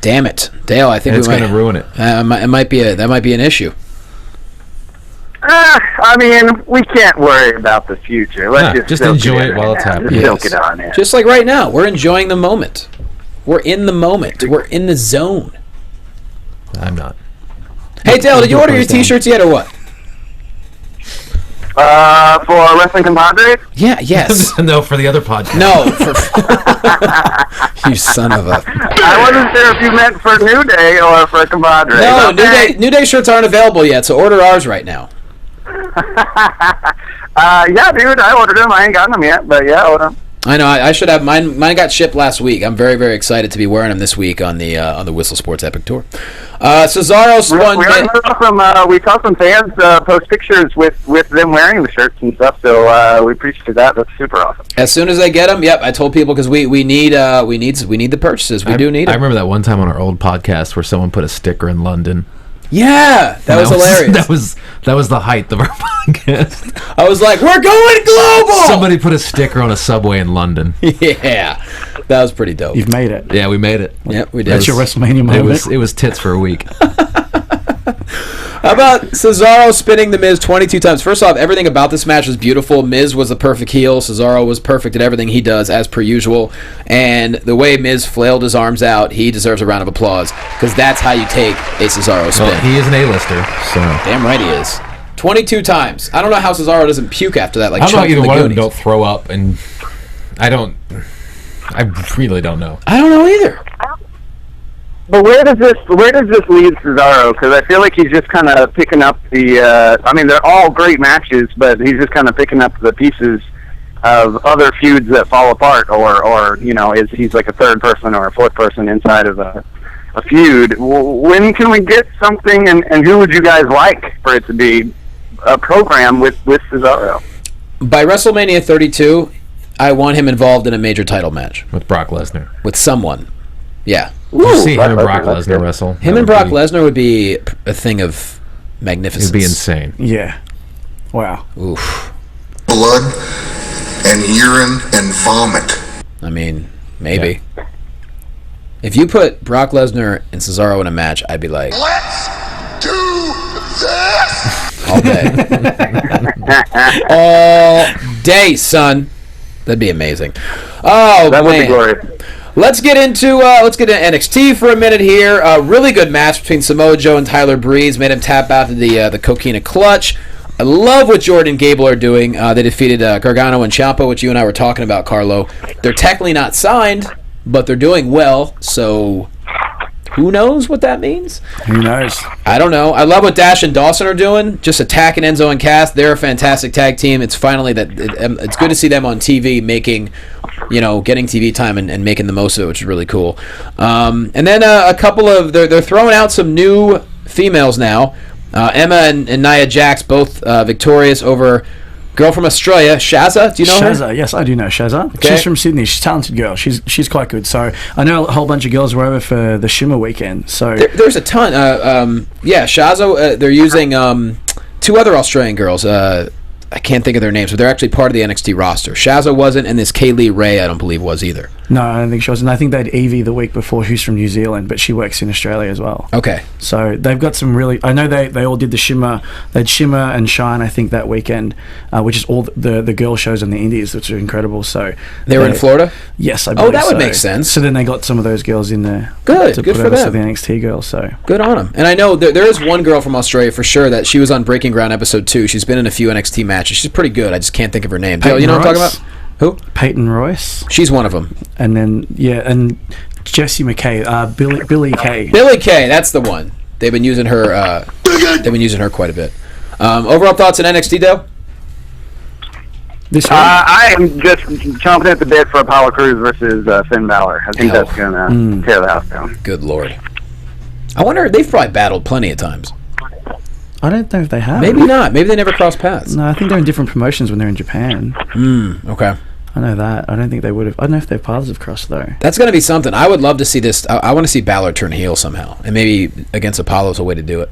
Damn it, Dale! I think it's going to ruin it. That might be an issue. I mean, we can't worry about the future. Let's just enjoy it while it's happening. Just it on in. Just like right now, we're enjoying the moment. We're in the moment. We're in the zone. I'm not. Hey, Dale, did you order your T-shirts yet, or what? For Wrestling Compadres? Yeah, yes. No, for the other podcast. No, you son of a... I wasn't sure if you meant for New Day or for Compadres. No, New Day shirts aren't available yet, so order ours right now. Yeah, dude, I ordered them. I ain't gotten them yet, but yeah, I ordered them. I know. I should have mine. Mine got shipped last week. I'm very, very excited to be wearing them this week on the Whistle Sports Epic Tour. Cesaro spun. We saw some fans post pictures with them wearing the shirts and stuff. So we appreciate that. That's super awesome. As soon as I get them, yep. I told people because we need the purchases. We do need. I remember that one time on our old podcast where someone put a sticker in London. Yeah, that was hilarious. That was the height of our podcast. I was like, we're going global! Somebody put a sticker on a subway in London. Yeah, that was pretty dope. You've made it. Yeah, we made it. Yep, we did. That's your WrestleMania moment. It was tits for a week. How about Cesaro spinning the Miz 22 times? First off, everything about this match was beautiful. Miz was the perfect heel. Cesaro was perfect at everything he does, as per usual. And the way Miz flailed his arms out, he deserves a round of applause, because that's how you take a Cesaro spin. Well, he is an A-lister, so... Damn right he is. 22 times. I don't know how Cesaro doesn't puke after that. Like, I don't know either one of them don't throw up, and I really don't know. I don't know either. But where does this leave Cesaro? Because I feel like he's just kind of picking up the. I mean, they're all great matches, but he's just kind of picking up the pieces of other feuds that fall apart, or he's like a third person or a fourth person inside of a feud. When can we get something? And who would you guys like for it to be a program with Cesaro? By WrestleMania 32, I want him involved in a major title match with Brock Lesnar. With someone, yeah. You see him and Brock Lesnar wrestle. Him and Brock Lesnar would be a thing of magnificence. It'd be insane. Yeah. Wow. Oof. Blood and urine and vomit. I mean, maybe. Yeah. If you put Brock Lesnar and Cesaro in a match, I'd be like, let's do this all day. All day, son. That'd be amazing. Oh, that man. would be glorious. Let's get into NXT for a minute here. Really good match between Samoa Joe and Tyler Breeze. Made him tap out to the Coquina Clutch. I love what Jordan and Gable are doing. They defeated Gargano and Ciampa, which you and I were talking about, Carlo. They're technically not signed, but they're doing well. So who knows what that means? Who knows? I don't know. I love what Dash and Dawson are doing. Just attacking Enzo and Cass. They're a fantastic tag team. It's finally it's good to see them on TV making, getting TV time and making the most of it, which is really cool. And then a couple of they're throwing out some new females now. Emma and Nia Jax both victorious over girl from Australia, Shazza. Do you know her? Shazza, yes, I do know Shazza. Okay. She's from Sydney. She's a talented girl. She's quite good. So I know a whole bunch of girls were over for the Shimmer weekend. So there's a ton. Shazza. They're using two other Australian girls. I can't think of their names, but they're actually part of the NXT roster. Shazza wasn't, and this Kaylee Ray, I don't believe, was either. No, I don't think she was. And I think they had Evie the week before, who's from New Zealand, but she works in Australia as well. Okay. So they've got some really... I know they all did the Shimmer. They had Shimmer and Shine, I think, that weekend, which is all the girl shows on the Indies, which are incredible. So They were in Florida? Yes, I believe that would so. make sense. So then they got some of those girls in there. Good to for put over them. some of the NXT girls, so... Good on them. And I know there is one girl from Australia for sure that she was on Breaking Ground episode 2. She's been in a few NXT matches. She's pretty good. I just can't think of her name. Peyton You know what I'm Royce? talking about? Who? Peyton Royce. She's one of them. And then, and Jessie McKay, Billy Kay. Billy Kay, that's the one. They've been using her. They've been using her quite a bit. Overall thoughts on NXT, Dale? This I am just chomping at the bit for Apollo Crews versus Finn Balor. I think that's going to tear the house down. Good Lord. I wonder, they've probably battled plenty of times. I don't know if they have. Maybe not. Maybe they never crossed paths. No, I think they're in different promotions when they're in Japan. Okay. I know that. I don't think they would have. I don't know if their paths have crossed, though. That's going to be something. I would love to see this. I want to see Balor turn heel somehow. And maybe against Apollo's a way to do it.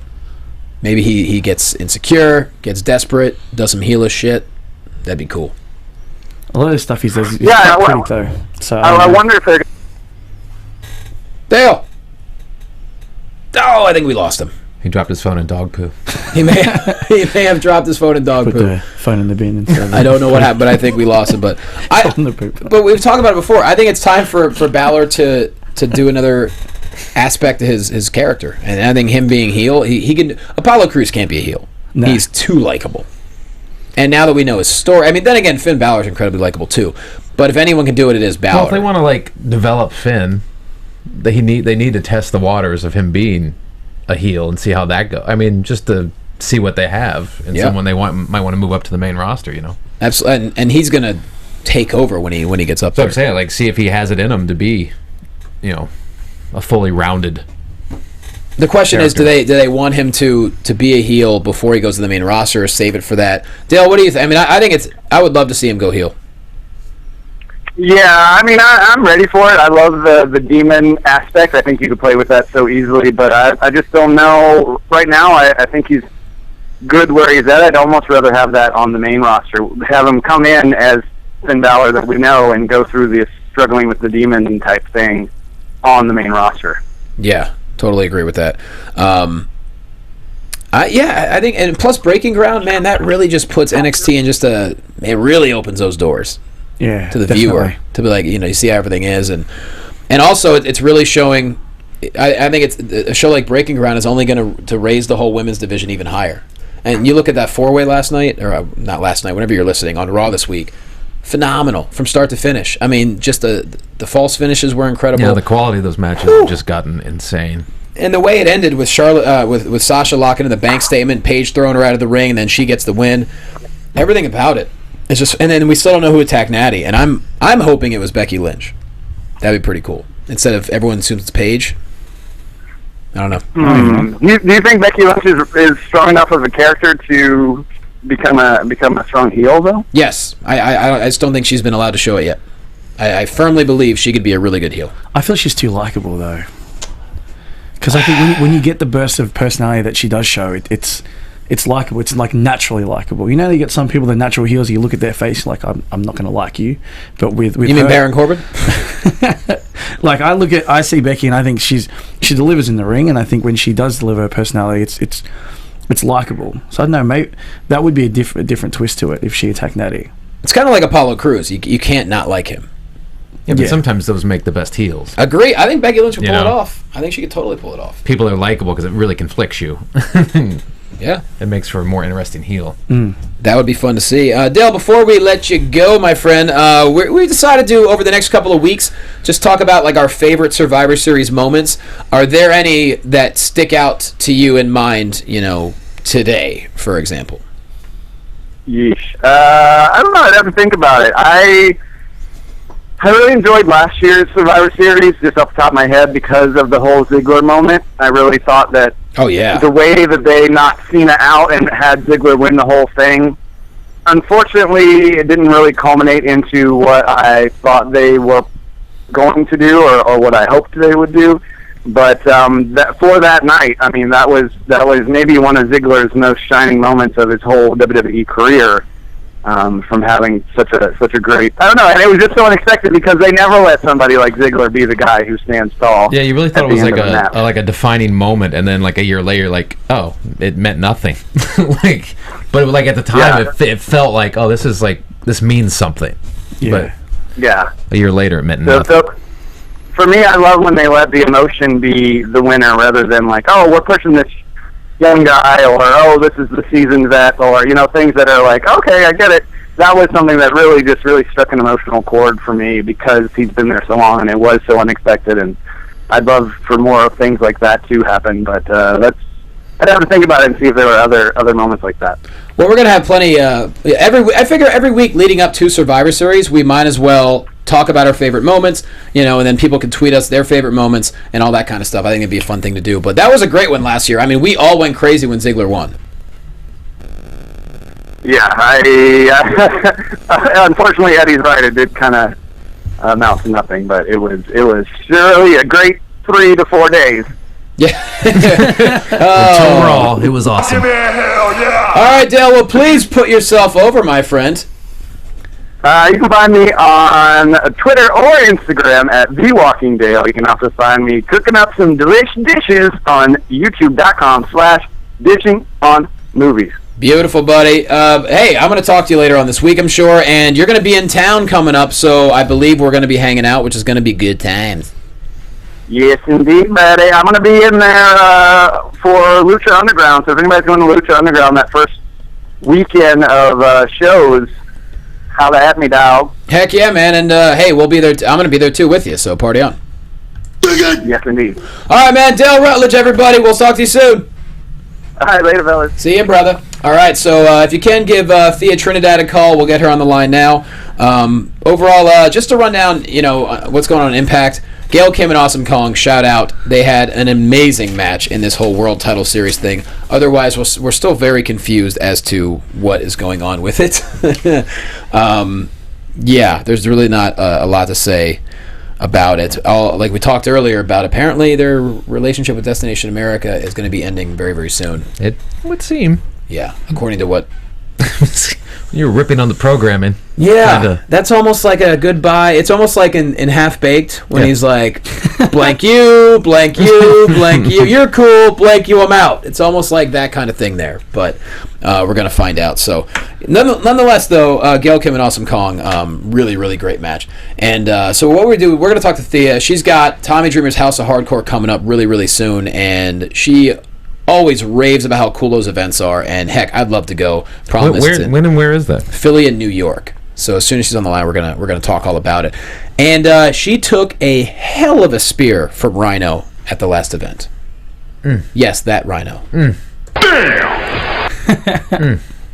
Maybe he gets insecure, gets desperate, does some heelish shit. That'd be cool. A lot of the stuff he says is Yeah, quite pretty, though. So, I wonder if they're... Dale! Oh, I think we lost him. He dropped his phone in dog poo. He may have dropped his phone in dog put poo. the phone in the bin instead. I don't know what happened, but I think we lost him. But we've talked about it before. I think it's time for Balor to do another aspect of his character, and I think him being heel, he can. Apollo Crews can't be a heel. No. He's too likable. And now that we know his story, I mean, then again, Finn Balor's incredibly likable too. But if anyone can do it, it is Balor. Well, if they want to develop Finn, they need to test the waters of him being a heel and see how that goes. I mean, just to see what they have and someone they might want to move up to the main roster. Absolutely, and he's gonna take over when he gets up So there. I'm saying, see if he has it in him to be, a fully rounded. The question is, character. do they want him to be a heel before he goes to the main roster, or save it for that? Dale, what do you think? I mean, I think I would love to see him go heel. Yeah, I mean, I'm ready for it. I love the demon aspect. I think you could play with that so easily, but I just don't know. Right now, I think he's good where he's at. I'd almost rather have that on the main roster. Have him come in as Finn Balor that we know and go through this struggling with the demon type thing on the main roster. Yeah, totally agree with that. I think, and plus Breaking Ground, man, that really just puts NXT in it really opens those doors. Yeah, to the definitely. viewer, to be like, you see how everything is, and also it's really showing. I think it's a show like Breaking Ground is only going to raise the whole women's division even higher. And you look at that 4-way last night, or not last night, whenever you're listening, on Raw this week, phenomenal from start to finish. I mean, just the false finishes were incredible. Yeah, the quality of those matches have just gotten insane. And the way it ended with Charlotte, with Sasha locking in the bank statement, Paige throwing her out of the ring, and then she gets the win. Everything about it. It's just, and then we still don't know who attacked Natty, and I'm hoping it was Becky Lynch. That'd be pretty cool. Instead of everyone assumes it's Paige. I don't know. Do you think Becky Lynch is strong enough of a character to become a strong heel though? Yes, I just don't think she's been allowed to show it yet. I firmly believe she could be a really good heel. I feel she's too likable though, because I think when you get the burst of personality that she does show, it's likable. It's naturally likable. You get some people, the natural heels. You look at their face, like I'm not going to like you. But with you mean Baron Corbin? I see Becky, and I think she delivers in the ring, and I think when she does deliver her personality, it's likable. So I don't know, maybe that would be a different twist to it if she attacked Natty. It's kind of like Apollo Crews. You can't not like him. Yeah, but sometimes those make the best heels. Agree. I think Becky Lynch would pull it off. I think she could totally pull it off. People are likable because it really conflicts you. Yeah. It makes for a more interesting heel. That would be fun to see. Dale, before we let you go, my friend, we decided to, over the next couple of weeks, just talk about our favorite Survivor Series moments. Are there any that stick out to you in mind, today, for example? Yeesh. I don't know. I'd have to think about it. I really enjoyed last year's Survivor Series, just off the top of my head, because of the whole Ziggler moment. I really thought that the way that they knocked Cena out and had Ziggler win the whole thing, unfortunately, it didn't really culminate into what I thought they were going to do or what I hoped they would do. But for that night, I mean, that was maybe one of Ziggler's most shining moments of his whole WWE career. from having such a great. I don't know, and it was just so unexpected because they never let somebody like Ziggler be the guy who stands tall. Yeah, you really thought it was like a defining moment, and then like a year later, like, oh, it meant nothing. But like at the time, it felt like, oh, this means something. Yeah. But Yeah. a year later, it meant nothing. So for me, I love when they let the emotion be the winner rather than like, oh, we're pushing this young guy, or oh, this is the seasoned vet, or things that are like, okay, I get it. That was something that really struck an emotional chord for me because he's been there so long and it was so unexpected. And I'd love for more things like that to happen, but I'd have to think about it and see if there were other moments like that. Well, we're gonna have plenty. I figure every week leading up to Survivor Series, we might as well talk about our favorite moments, and then people can tweet us their favorite moments and all that kind of stuff. I think it'd be a fun thing to do. But that was a great one last year. I mean, we all went crazy when Ziggler won. Yeah, unfortunately, Eddie's right. It did kind of amount to nothing, but it was surely a great 3 to 4 days. Yeah. Overall, it was awesome. Give me a hell yeah! All right, Dale. Well, please put yourself over, my friend. You can find me on Twitter or Instagram at TheWalkingDale. You can also find me cooking up some delicious dishes on YouTube.com/DishingOnMovies. Beautiful, buddy. Hey, I'm going to talk to you later on this week, I'm sure, and you're going to be in town coming up, so I believe we're going to be hanging out, which is going to be good times. Yes, indeed, buddy. I'm going to be in there for Lucha Underground, so if anybody's going to Lucha Underground that first weekend of shows, holla at me, dog. Heck yeah, man, and hey, we'll be there. I'm going to be there, too, with you, so party on. Yes, indeed. All right, man, Dale Rutledge, everybody. We'll talk to you soon. All right, later, fellas. See you, brother. All right, so if you can give Thea Trinidad a call, we'll get her on the line now. Overall, just to run down, what's going on in Impact. Gail Kim and Awesome Kong, shout out. They had an amazing match in this whole World Title Series thing. Otherwise, we're still very confused as to what is going on with it. Yeah, there's really not a lot to say about it. Like we talked earlier about, apparently their relationship with Destination America is going to be ending very, very soon. It would seem. Yeah, according to what... You're ripping on the programming. Yeah, Kinda. that's almost like a goodbye. It's almost like in Half-Baked when he's like, blank you, blank you, blank you, you're cool, blank you, I'm out. It's almost like that kind of thing there, but we're going to find out. So, nonetheless, though, Gail Kim and Awesome Kong, really, really great match. And so what we're going to talk to Thea. She's got Tommy Dreamer's House of Hardcore coming up really, really soon, and she always raves about how cool those events are, and heck, I'd love to go. When and where is that? Philly and New York. So as soon as she's on the line, we're gonna talk all about it. And she took a hell of a spear from Rhino at the last event. Yes, that Rhino.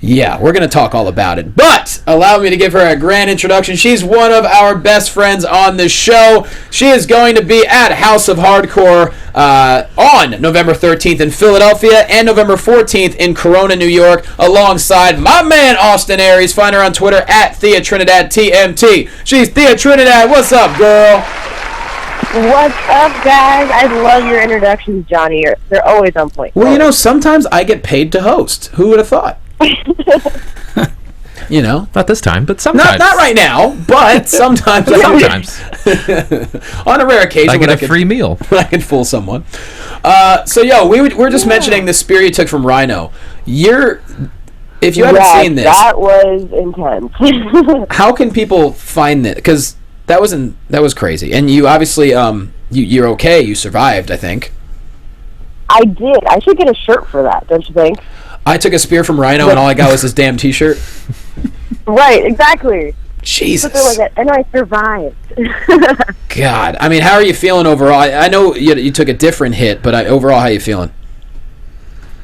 Yeah, we're going to talk all about it. But allow me to give her a grand introduction. She's one of our best friends on the show. She is going to be at House of Hardcore on November 13th in Philadelphia and November 14th in Corona, New York, alongside my man Austin Aries. Find her on Twitter at Thea Trinidad TMT. She's Thea Trinidad. What's up, girl? What's up, guys? I love your introductions, Johnny. They're always on point. Well, sometimes I get paid to host. Who would have thought? Not this time, but sometimes. Not right now, but sometimes. Sometimes. On a rare occasion, I get a free meal. I can fool someone. We're just mentioning the spear you took from Rhino. If you haven't seen this, that was intense. How can people find it? Because that was crazy, and you obviously you're okay. You survived, I think. I did. I should get a shirt for that, don't you think? I took a spear from Rhino, and all I got was this damn T-shirt. Right, exactly. Jesus. And I survived. God, I mean, how are you feeling overall? I know you took a different hit, but overall, how are you feeling?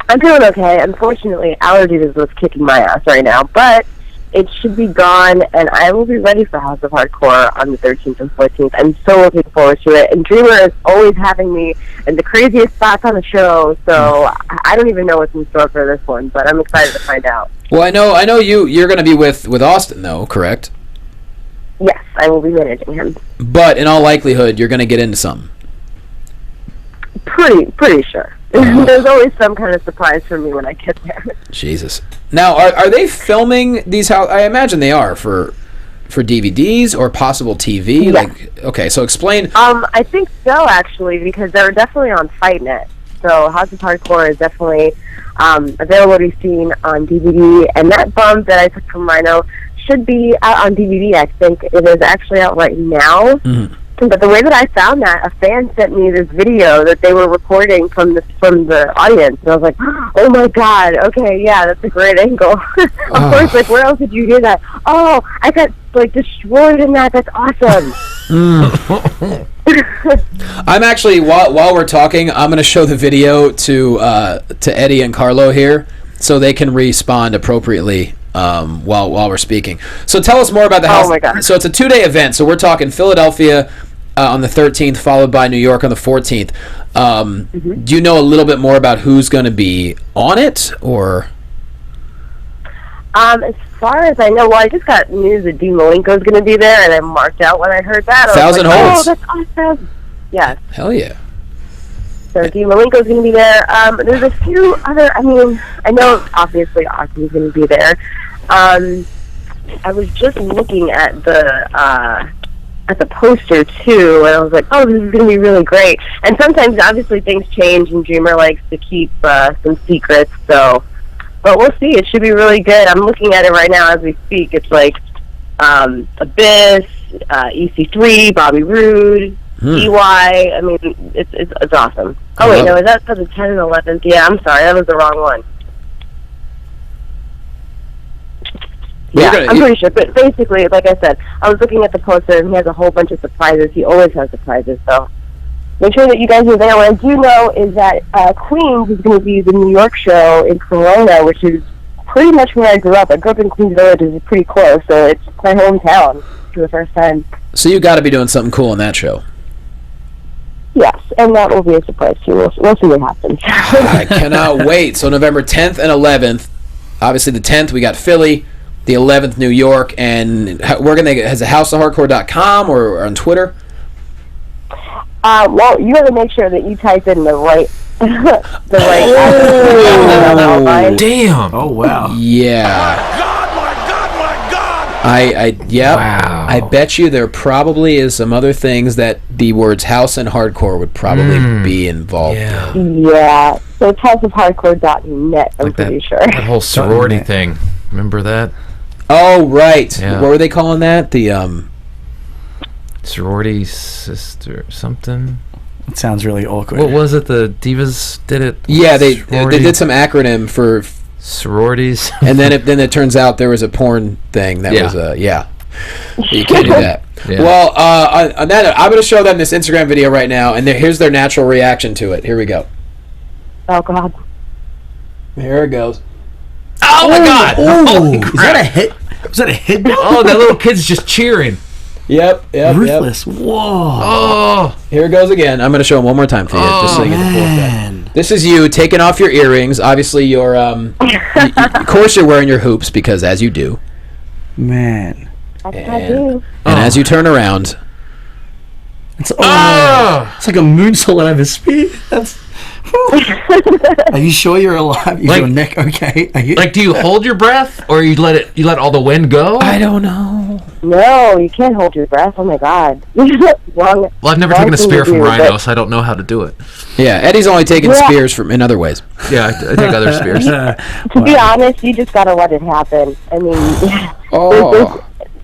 I'm feeling okay. Unfortunately, allergies is what's kicking my ass right now, but it should be gone, and I will be ready for House of Hardcore on the 13th and 14th. I'm so looking forward to it. And Dreamer is always having me in the craziest spots on the show, so I don't even know what's in store for this one, but I'm excited to find out. Well, I know you're going to be with Austin, though, correct? Yes, I will be managing him. But in all likelihood, you're going to get into something. Pretty sure. There's always some kind of surprise for me when I get there. Jesus. Now, are they filming these? I imagine they are for DVDs or possible TV. Yeah. Like, okay, so explain. I think so, actually, because they're definitely on FightNet. So House of Hardcore is definitely available to be seen on DVD. And that bump that I took from Rhino should be out on DVD. I think it is actually out right now. Mm-hmm. But the way that I found that, a fan sent me this video that they were recording from the audience, and I was like, "Oh my god! Okay, yeah, that's a great angle." Of course, like, where else did you hear that? Oh, I got like destroyed in that. That's awesome. I'm actually while we're talking, I'm going to show the video to Eddie and Carlo here, so they can respond appropriately. While we're speaking. So tell us more about the house. Oh my God. So it's a 2-day event. So we're talking Philadelphia on the 13th, followed by New York on the 14th. Do you know a little bit more about who's going to be on it, or? As far as I know, well, I just got news that Dean Malenko's going to be there, and I marked out when I heard that. I was 1,000 like, holds. oh, that's awesome. Yes. Hell yeah. So Dean Malenko's going to be there. There's a few other, I mean, I know obviously Austin's going to be there. I was just looking at the poster too, and I was like, oh, this is going to be really great. And sometimes, obviously, things change, and Dreamer likes to keep some secrets, so, but we'll see. It should be really good. I'm looking at it right now as we speak. It's like Abyss, EC3, Bobby Roode, EY. I mean, it's awesome. Oh, wait, no, is that for the 10th and 11th? Yeah, I'm sorry, that was the wrong one. Yeah, I'm pretty sure. But basically, like I said, I was looking at the poster, and he has a whole bunch of surprises. He always has surprises, so make sure that you guys are there. What I do know is that Queens is going to be the New York show in Corona, which is pretty much where I grew up. I grew up in Queens Village, which is pretty close, so it's my hometown for the first time. So you got to be doing something cool in that show. Yes, and that will be a surprise, too. We'll see what happens. I cannot wait. So November 10th and 11th. Obviously, the 10th, we got Philly. The 11th, New York, and we're gonna has a houseofhardcore.com or on Twitter. Well, you got to make sure that you type in the right, Damn! Oh wow! Yeah. My God! Wow. I bet you there probably is some other things that the words house and hardcore would probably be involved in. Yeah. So it's houseofhardcore.net. I'm pretty sure. That whole sorority thing. Remember that? Oh, right. Yeah. What were they calling that? The sorority sister something. It sounds really awkward. What was it? The Divas did it. Yeah, they did some acronym for sororities, and then it turns out there was a porn thing that was you can't do that. Yeah. Well, on that note, I'm going to show them this Instagram video right now, and here's their natural reaction to it. Here we go. Oh God. Here it goes. Oh my God! Oh, is that a hit? Was that a hit? Oh, that little kid's just cheering. Yep. Ruthless. Whoa. Oh. Here it goes again. I'm going to show them one more time for you, just so you get the full effect. This is you taking off your earrings. Obviously, you're of course you're wearing your hoops because as you do. Man. That's what I do. And as you turn around, It's like a moonsault out of a spear. That's. Are you sure you're alive? Is your neck okay? Do you hold your breath or you let all the wind go? I don't know. No, you can't hold your breath. Oh my God. Well, I've never taken a spear from Rhino, so I don't know how to do it. Yeah, Eddie's only taken spears in other ways. Yeah, I take other spears. To be honest, you just gotta let it happen. I mean,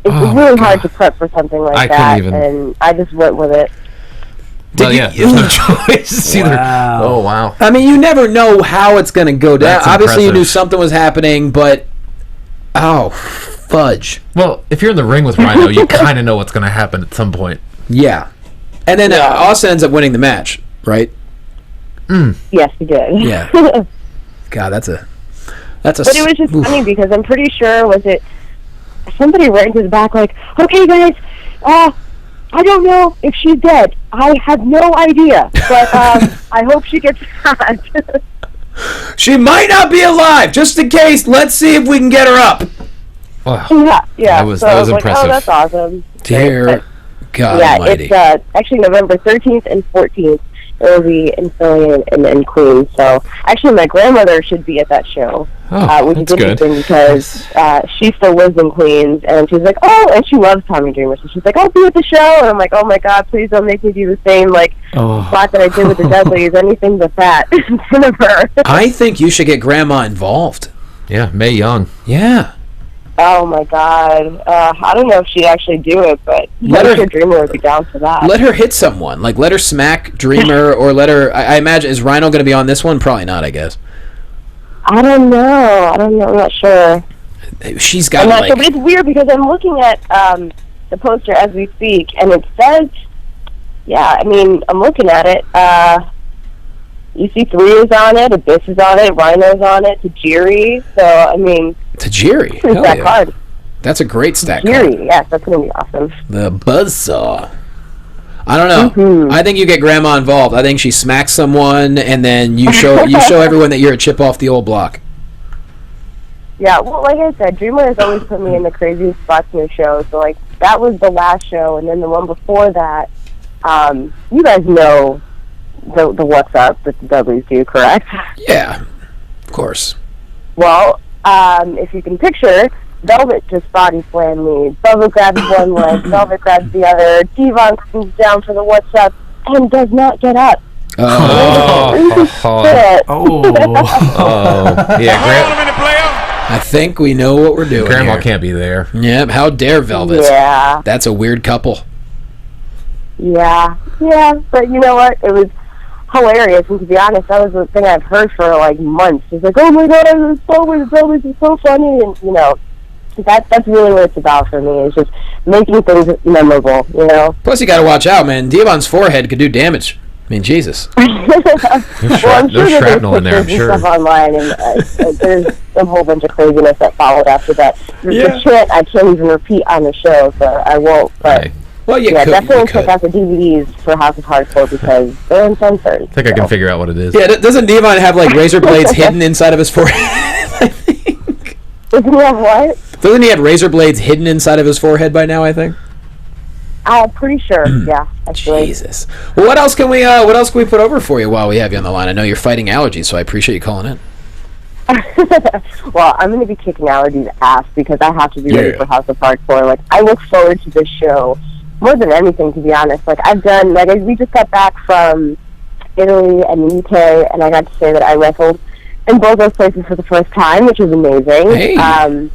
it's really hard to prep for something like that, and I just went with it. There's no choice. Wow. Oh, wow. I mean, you never know how it's going to go down. That's Obviously, impressive. you knew something was happening, but fudge. Well, if you're in the ring with Rhino, you kind of know what's going to happen at some point. Yeah. And then Austin ends up winning the match, right? Yes, he did. Yeah. God, that's a. But it was just funny because I'm pretty sure somebody ran to the back like, okay, guys, I don't know if she's dead. I have no idea, but I hope she gets shot. She might not be alive. Just in case, let's see if we can get her up. Wow. Yeah. That was so I was impressive. Like, oh, that's awesome. Dear God yeah, Almighty. it's actually November 13th and 14th It will be in Philly and Queens. So actually, my grandmother should be at that show, which is that's good. interesting because she still lives in Queens, and she's like, oh, and she loves Tommy Dreamer, so she's like, I'll be at the show, and I'm like, oh my God, please don't make me do the same spot that I did with the Dudleys, anything but that in front of her. I think you should get Grandma involved. Yeah, Mae Young. Yeah. Oh my God, I don't know if she'd actually do it, but I'm sure Dreamer would be down for that. Let her hit someone. Like, let her smack Dreamer, or let her... I imagine, is Rhino going to be on this one? Probably not, I guess. I don't know. I'm not sure. She's got, sure, but it's weird because I'm looking at the poster as we speak, and it says, I'm looking at it. EC3 is on it, Abyss is on it, Rhino's on it, Tajiri. So, Tajiri? Pretty stack card. That's a great stack Tajiri, card. yes, that's going to be awesome. The Buzzsaw. I don't know. Mm-hmm. I think you get Grandma involved. I think she smacks someone, and then you show everyone that you're a chip off the old block. Yeah, well, like I said, Dreamer has always put me in the craziest spots in the show. So, that was the last show, and then the one before that, you guys know the What's Up that the Dudleys do, correct? Yeah, of course. Well, if you can picture, Velvet just body slammed me. Velvet grabs one leg, Velvet grabs the other. Devon comes down for the What's Up and does not get up. Yeah, I think we know what we're doing. Grandma here. Can't be there. Yep, how dare Velvet? Yeah. That's a weird couple. Yeah, but you know what? It was hilarious, and to be honest, that was the thing I've heard for months. It's like, oh my God, the Dudleys is so funny, and that's really what it's about for me. It's just making things memorable, Plus, you got to watch out, man. Devon's forehead could do damage. I mean, Jesus. There's shrapnel in there, I'm sure. Stuff online, and there's a whole bunch of craziness that followed after that. The chant I can't even repeat on the show, so I won't. But right. Well, definitely check out the DVDs for House of Hardcore because they're uncensored. I think I can figure out what it is. Yeah, doesn't Devon have razor blades hidden inside of his forehead? I think. Doesn't he have what? Doesn't he have razor blades hidden inside of his forehead by now? I think. I'm pretty sure. Yeah, actually. Jesus. Well, what else can we put over for you while we have you on the line? I know you're fighting allergies, so I appreciate you calling in. Well, I'm going to be kicking allergies' ass because I have to be ready for House of Hardcore. I look forward to this show more than anything, to be honest. I've done, we just got back from Italy and the UK, and I got to say that I wrestled in both those places for the first time, which was amazing. Hey.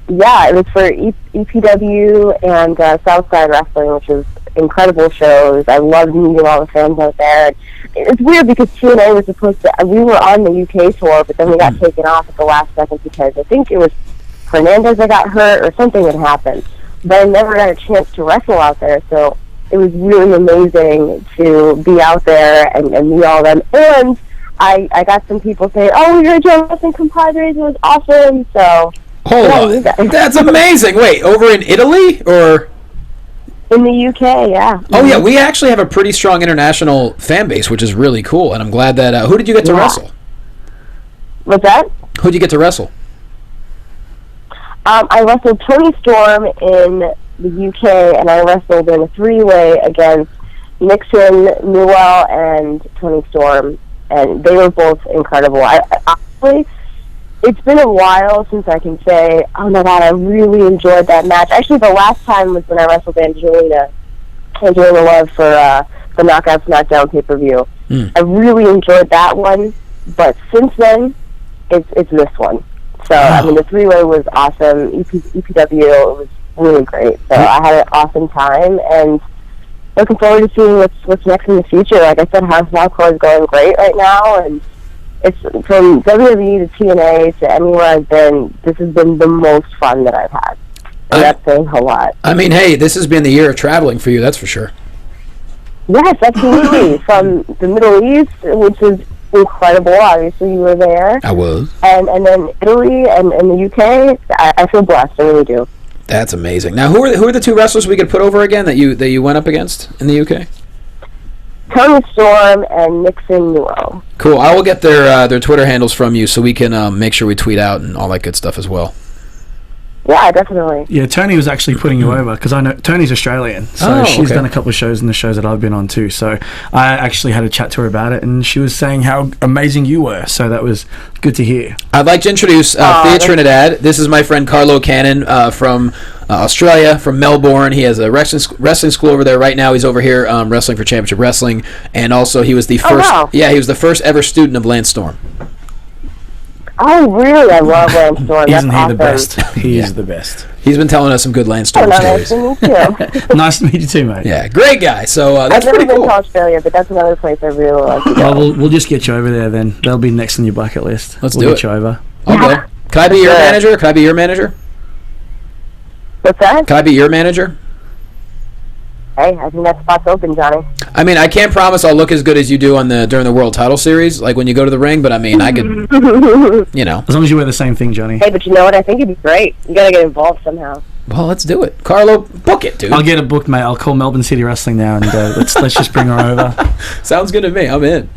Yeah, it was for EPW and Southside Wrestling, which was incredible shows. I loved meeting all the fans out there. It's weird because TNA was supposed to... We were on the UK tour, but then we got taken off at the last second because I think it was Hernandez that got hurt or something had happened. But I never got a chance to wrestle out there, so it was really amazing to be out there and meet all of them. And I got some people saying, oh, you're a wrestling Compadres, it was awesome, so... Hold on. That's amazing. Wait, over in Italy or in the UK? Yeah. Oh yeah, we actually have a pretty strong international fan base, which is really cool. And I'm glad that. Who did you get to wrestle? What's that? Who did you get to wrestle? I wrestled Tony Storm in the UK, and I wrestled in a 3-way against Nixon, Newell, and Tony Storm, and they were both incredible. I honestly. It's been a while since I can say, oh my God, I really enjoyed that match. Actually, the last time was when I wrestled Angelina Love for the Knockout SmackDown pay-per-view. I really enjoyed that one, but since then, it's this one. So, the 3-way was awesome. EPW was really great. So I had an awesome time, and looking forward to seeing what's next in the future. Like I said, House of Hardcore is going great right now, and it's from WWE to TNA to anywhere I've been, this has been the most fun that I've had. And that's saying a lot. I mean, hey, this has been the year of traveling for you, that's for sure. Yes, absolutely. From the Middle East, which is incredible. Obviously, you were there. I was. And then Italy and the UK, I feel blessed. I really do. That's amazing. Now, who are the two wrestlers we could put over again that you went up against in the UK? Tony Storm and Nixon Newell. Cool. I will get their Twitter handles from you so we can make sure we tweet out and all that good stuff as well. Yeah, definitely. Yeah, Tony was actually putting you over because I know Tony's Australian, so she's done a couple of shows in the shows that I've been on too. So I actually had a chat to her about it, and she was saying how amazing you were. So that was good to hear. I'd like to introduce Thea Trinidad. This is my friend Carlo Cannon from Australia, from Melbourne. He has a wrestling school over there right now. He's over here wrestling for Championship Wrestling, and also he was the first. Wow. Yeah, he was the first ever student of Lance Storm. Oh, really? I love Lance Storm. Isn't That's he the awesome. best? He is the best. He's been telling us some good Lance Storm stories. Nice to meet you. Nice to meet you too, mate. Yeah, great guy. So I've that's never pretty been cool. to Australia, but that's another place I really like to go. Well, we'll just get you over there then. That'll be next on your bucket list. Let's we'll do get it. you over. I'll go. Can I be your manager? Can I be your manager? What's that? Can I be your manager? Hey, I think that spot's open, Johnny. I mean, I can't promise I'll look as good as you do during the World Title Series, like when you go to the ring. But I mean, I could, you know. As long as you wear the same thing, Johnny. Hey, but you know what? I think it'd be great. You gotta get involved somehow. Well, let's do it, Carlo. Book it, dude. I'll get it booked, mate. I'll call Melbourne City Wrestling now, and let's just bring her over. Sounds good to me. I'm in.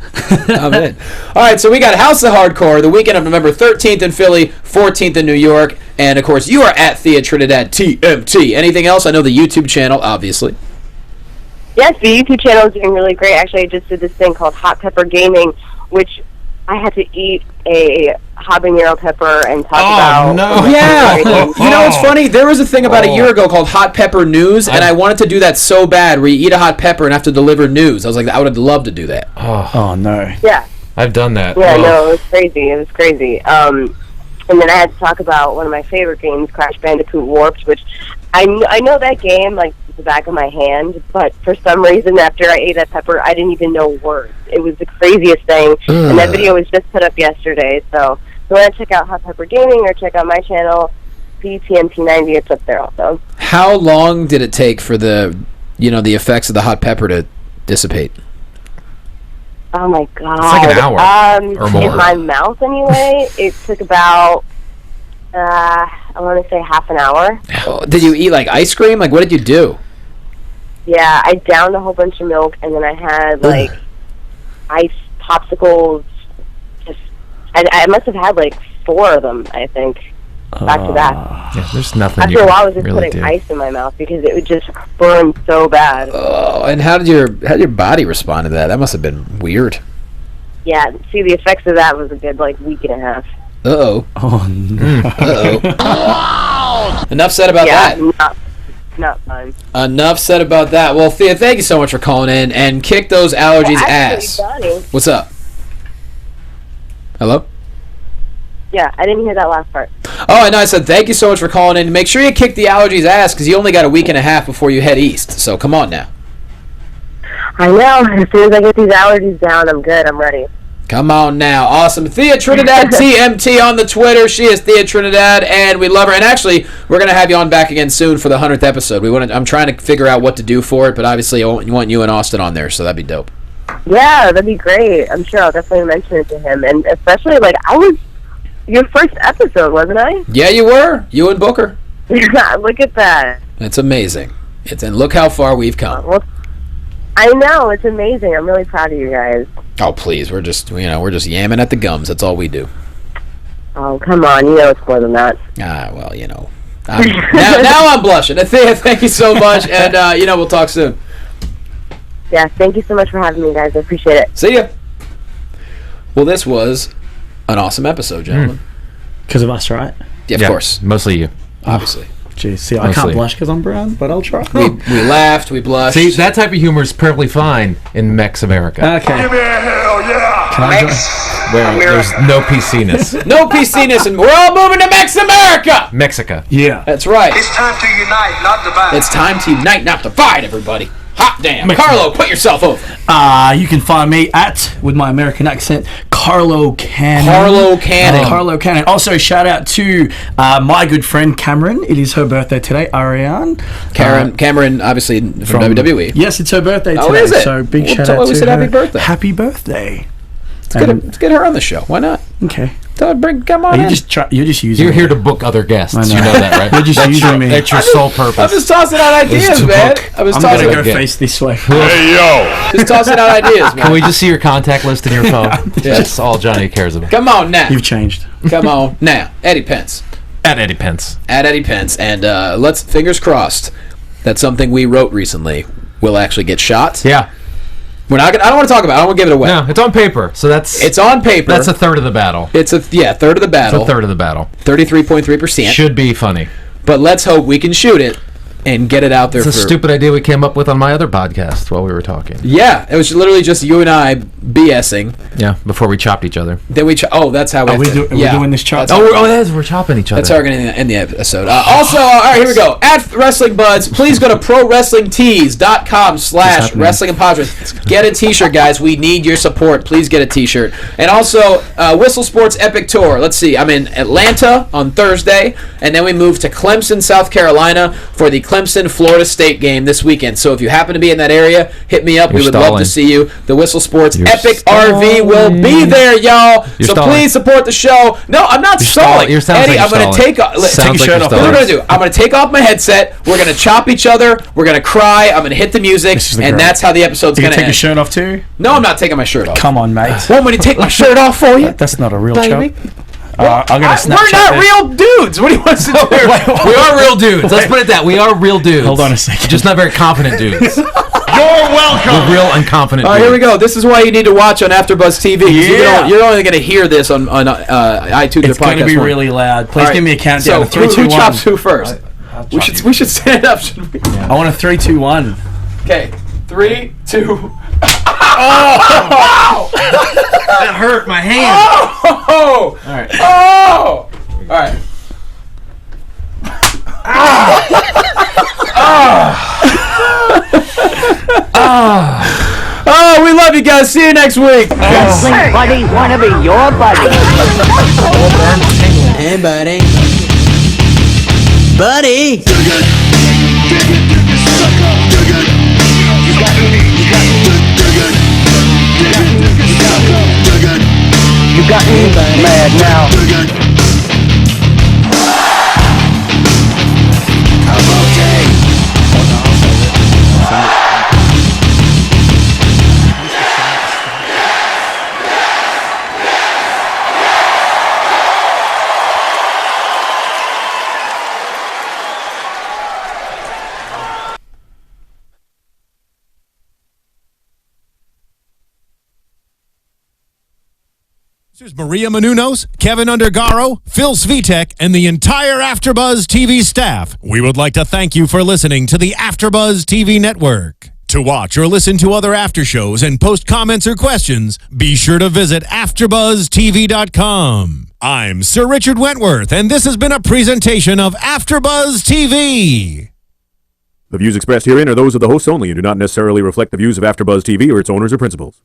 I'm in. All right, so we got House of Hardcore the weekend of November 13th in Philly, 14th in New York, and of course you are at Thea Trinidad TMT. Anything else? I know the YouTube channel, obviously. Yes, the YouTube channel is doing really great. Actually, I just did this thing called Hot Pepper Gaming, which I had to eat a habanero pepper and talk about. no. Yeah. You know what's funny? There was a thing about a year ago called Hot Pepper News, and I wanted to do that so bad, where you eat a hot pepper and have to deliver news. I was like, I would love to do that. Oh no. Yeah. I've done that. Yeah, no, it was crazy. It was crazy. And then I had to talk about one of my favorite games, Crash Bandicoot Warped, which I know that game like the back of my hand, but for some reason after I ate that pepper, I didn't even know words. It was the craziest thing, and that video was just put up yesterday. So if you want to check out Hot Pepper Gaming or check out my channel, PTMT90, it's up there also. How long did it take for the effects of the hot pepper to dissipate? Oh my god! It's like an hour or more. In my mouth, anyway, it took about I want to say half an hour. Oh, did you eat like ice cream? Like, what did you do? Yeah, I downed a whole bunch of milk, and then I had like ice popsicles. Just I must have had like 4 of them, I think, back to back. Yeah, there's nothing. After you a while, I was can just really putting do. ice in my mouth because it would just burn so bad. Oh, and how did your body respond to that? That must have been weird. Yeah, see, the effects of that was a good like week and a half. Uh-oh. Oh no. Uh-oh. Enough said about that. Not fun. Enough said about that. Well, Thea, thank you so much for calling in and kick those allergies ass. Johnny, What's up? Hello? yeah, I didn't hear that last part. Oh, I know. I said thank you so much for calling in. Make sure you kick the allergies ass because you only got a week and a half before you head east. So come on now. I know. As soon as I get these allergies down, I'm good. I'm ready. Come on now. Awesome. Thea Trinidad TMT on the Twitter. She is Thea Trinidad, and we love her. And actually, we're going to have you on back again soon for the 100th episode. I'm trying to figure out what to do for it, but obviously I want you and Austin on there, so that'd be dope. Yeah, that'd be great. I'm sure I'll definitely mention it to him. And especially, like, I was your first episode, wasn't I? Yeah, you were. You and Booker. Look at that. It's amazing. And look how far we've come. Well, I know. It's amazing. I'm really proud of you guys. Oh, please. We're just yamming at the gums. That's all we do. Oh, come on. You know it's more than that. Well, now I'm blushing. Thea, thank you so much, and we'll talk soon. Yeah, thank you so much for having me, guys. I appreciate it. See ya. Well, this was an awesome episode, gentlemen. Because of us, right? Yeah, of course. Mostly you. Obviously. Jeez, see, I Mostly. can't blush because I'm brown, but I'll try. We laughed, we blushed. See, that type of humor is perfectly fine in Mex America, Okay. Give me a hell yeah! Can I join? where there's no PC-ness. No PC-ness, and we're all moving to Mex America! Mexica. Yeah. That's right. It's time to unite, not divide. It's time to unite, not divide, everybody. Hot damn. Carlo, put yourself over. You can find me with my American accent, Carlo Cannon. Carlo Cannon. Also, shout out to my good friend Cameron. It is her birthday today, Ariane. Cameron, obviously, from WWE. Yes, it's her birthday today. Oh, is it? So big Well, shout tell her out we to said her. happy birthday. Happy birthday. Let's get her on the show. Why not? Okay. Tell her, come on in. You're just using You're me. here to book other guests. I know. You know that, right? You're just that's using your, me. That's your sole purpose. I'm just tossing out ideas, to man. book. I'm tossing gonna go Okay. face this way. Hey, yo! just tossing out ideas, man. Can we just see your contact list in your phone? That's all Johnny cares about. Come on now. You've changed. Come on now. Eddie Pence. At Eddie Pence. At Eddie Pence. And let's, fingers crossed, that something we wrote recently will actually get shot. Yeah. We're not gonna, I don't want to talk about it. I don't want to give it away. No, it's on paper. So it's on paper. That's a third of the battle. It's a third of the battle. It's a third of the battle. 33.3%. Should be funny. But let's hope we can shoot it and get it out there. It's a stupid idea we came up with on my other podcast while we were talking. Yeah, it was literally just you and I BSing. Yeah, before we chopped each other. Then we that's how we Are we doing this chop? We're chopping each other. That's how we're going to end the episode. Also, all right, here we go. At Wrestling Buds, please go to prowrestlingtees.com/wrestlingandpadres. Get a t-shirt, guys. We need your support. Please get a t-shirt. And also, Whistle Sports Epic Tour. Let's see. I'm in Atlanta on Thursday, and then we move to Clemson, South Carolina for the Clemson-Florida State game this weekend. So if you happen to be in that area, hit me up. We would love to see you. The Whistle Sports Epic RV will be there, y'all. Please support the show. No, I'm not stalling. Eddie, I'm going to take your shirt off. Here's what I'm going to do. I'm going to take off my headset. We're going to chop each other. We're going to cry. I'm going to hit the music. And that's how the episode's going to end. You take your shirt off too? No, I'm not taking my shirt off. Come on, mate. Want me to take my shirt off for you? That's not a real chop. We're not real dudes. What do you want us to do? We are real dudes. Let's put it that. We are real dudes. Hold on a second. Just not very confident dudes. You're welcome. We're real unconfident All right, here we go. This is why you need to watch on AfterBuzz TV. Yeah. You're only going to hear this on iTunes It's or Podcast going to be One. really loud. Please give me a countdown. So, 3, 2, 1. who chops who first? We should stand up, shouldn't we? I want a 3, 2, 1. Okay, 3, 2. That hurt my hand. Oh! All right. Oh! All right. Oh, we love you guys. See you next week. Wrestling buddies want to be your buddy. Hey, buddy. Buddy. You got me mad now. This is Maria Menounos, Kevin Undergaro, Phil Svitek, and the entire AfterBuzz TV staff. We would like to thank you for listening to the AfterBuzz TV network. To watch or listen to other after shows and post comments or questions, be sure to visit AfterBuzzTV.com. I'm Sir Richard Wentworth, and this has been a presentation of AfterBuzz TV. The views expressed herein are those of the hosts only and do not necessarily reflect the views of AfterBuzz TV or its owners or principals.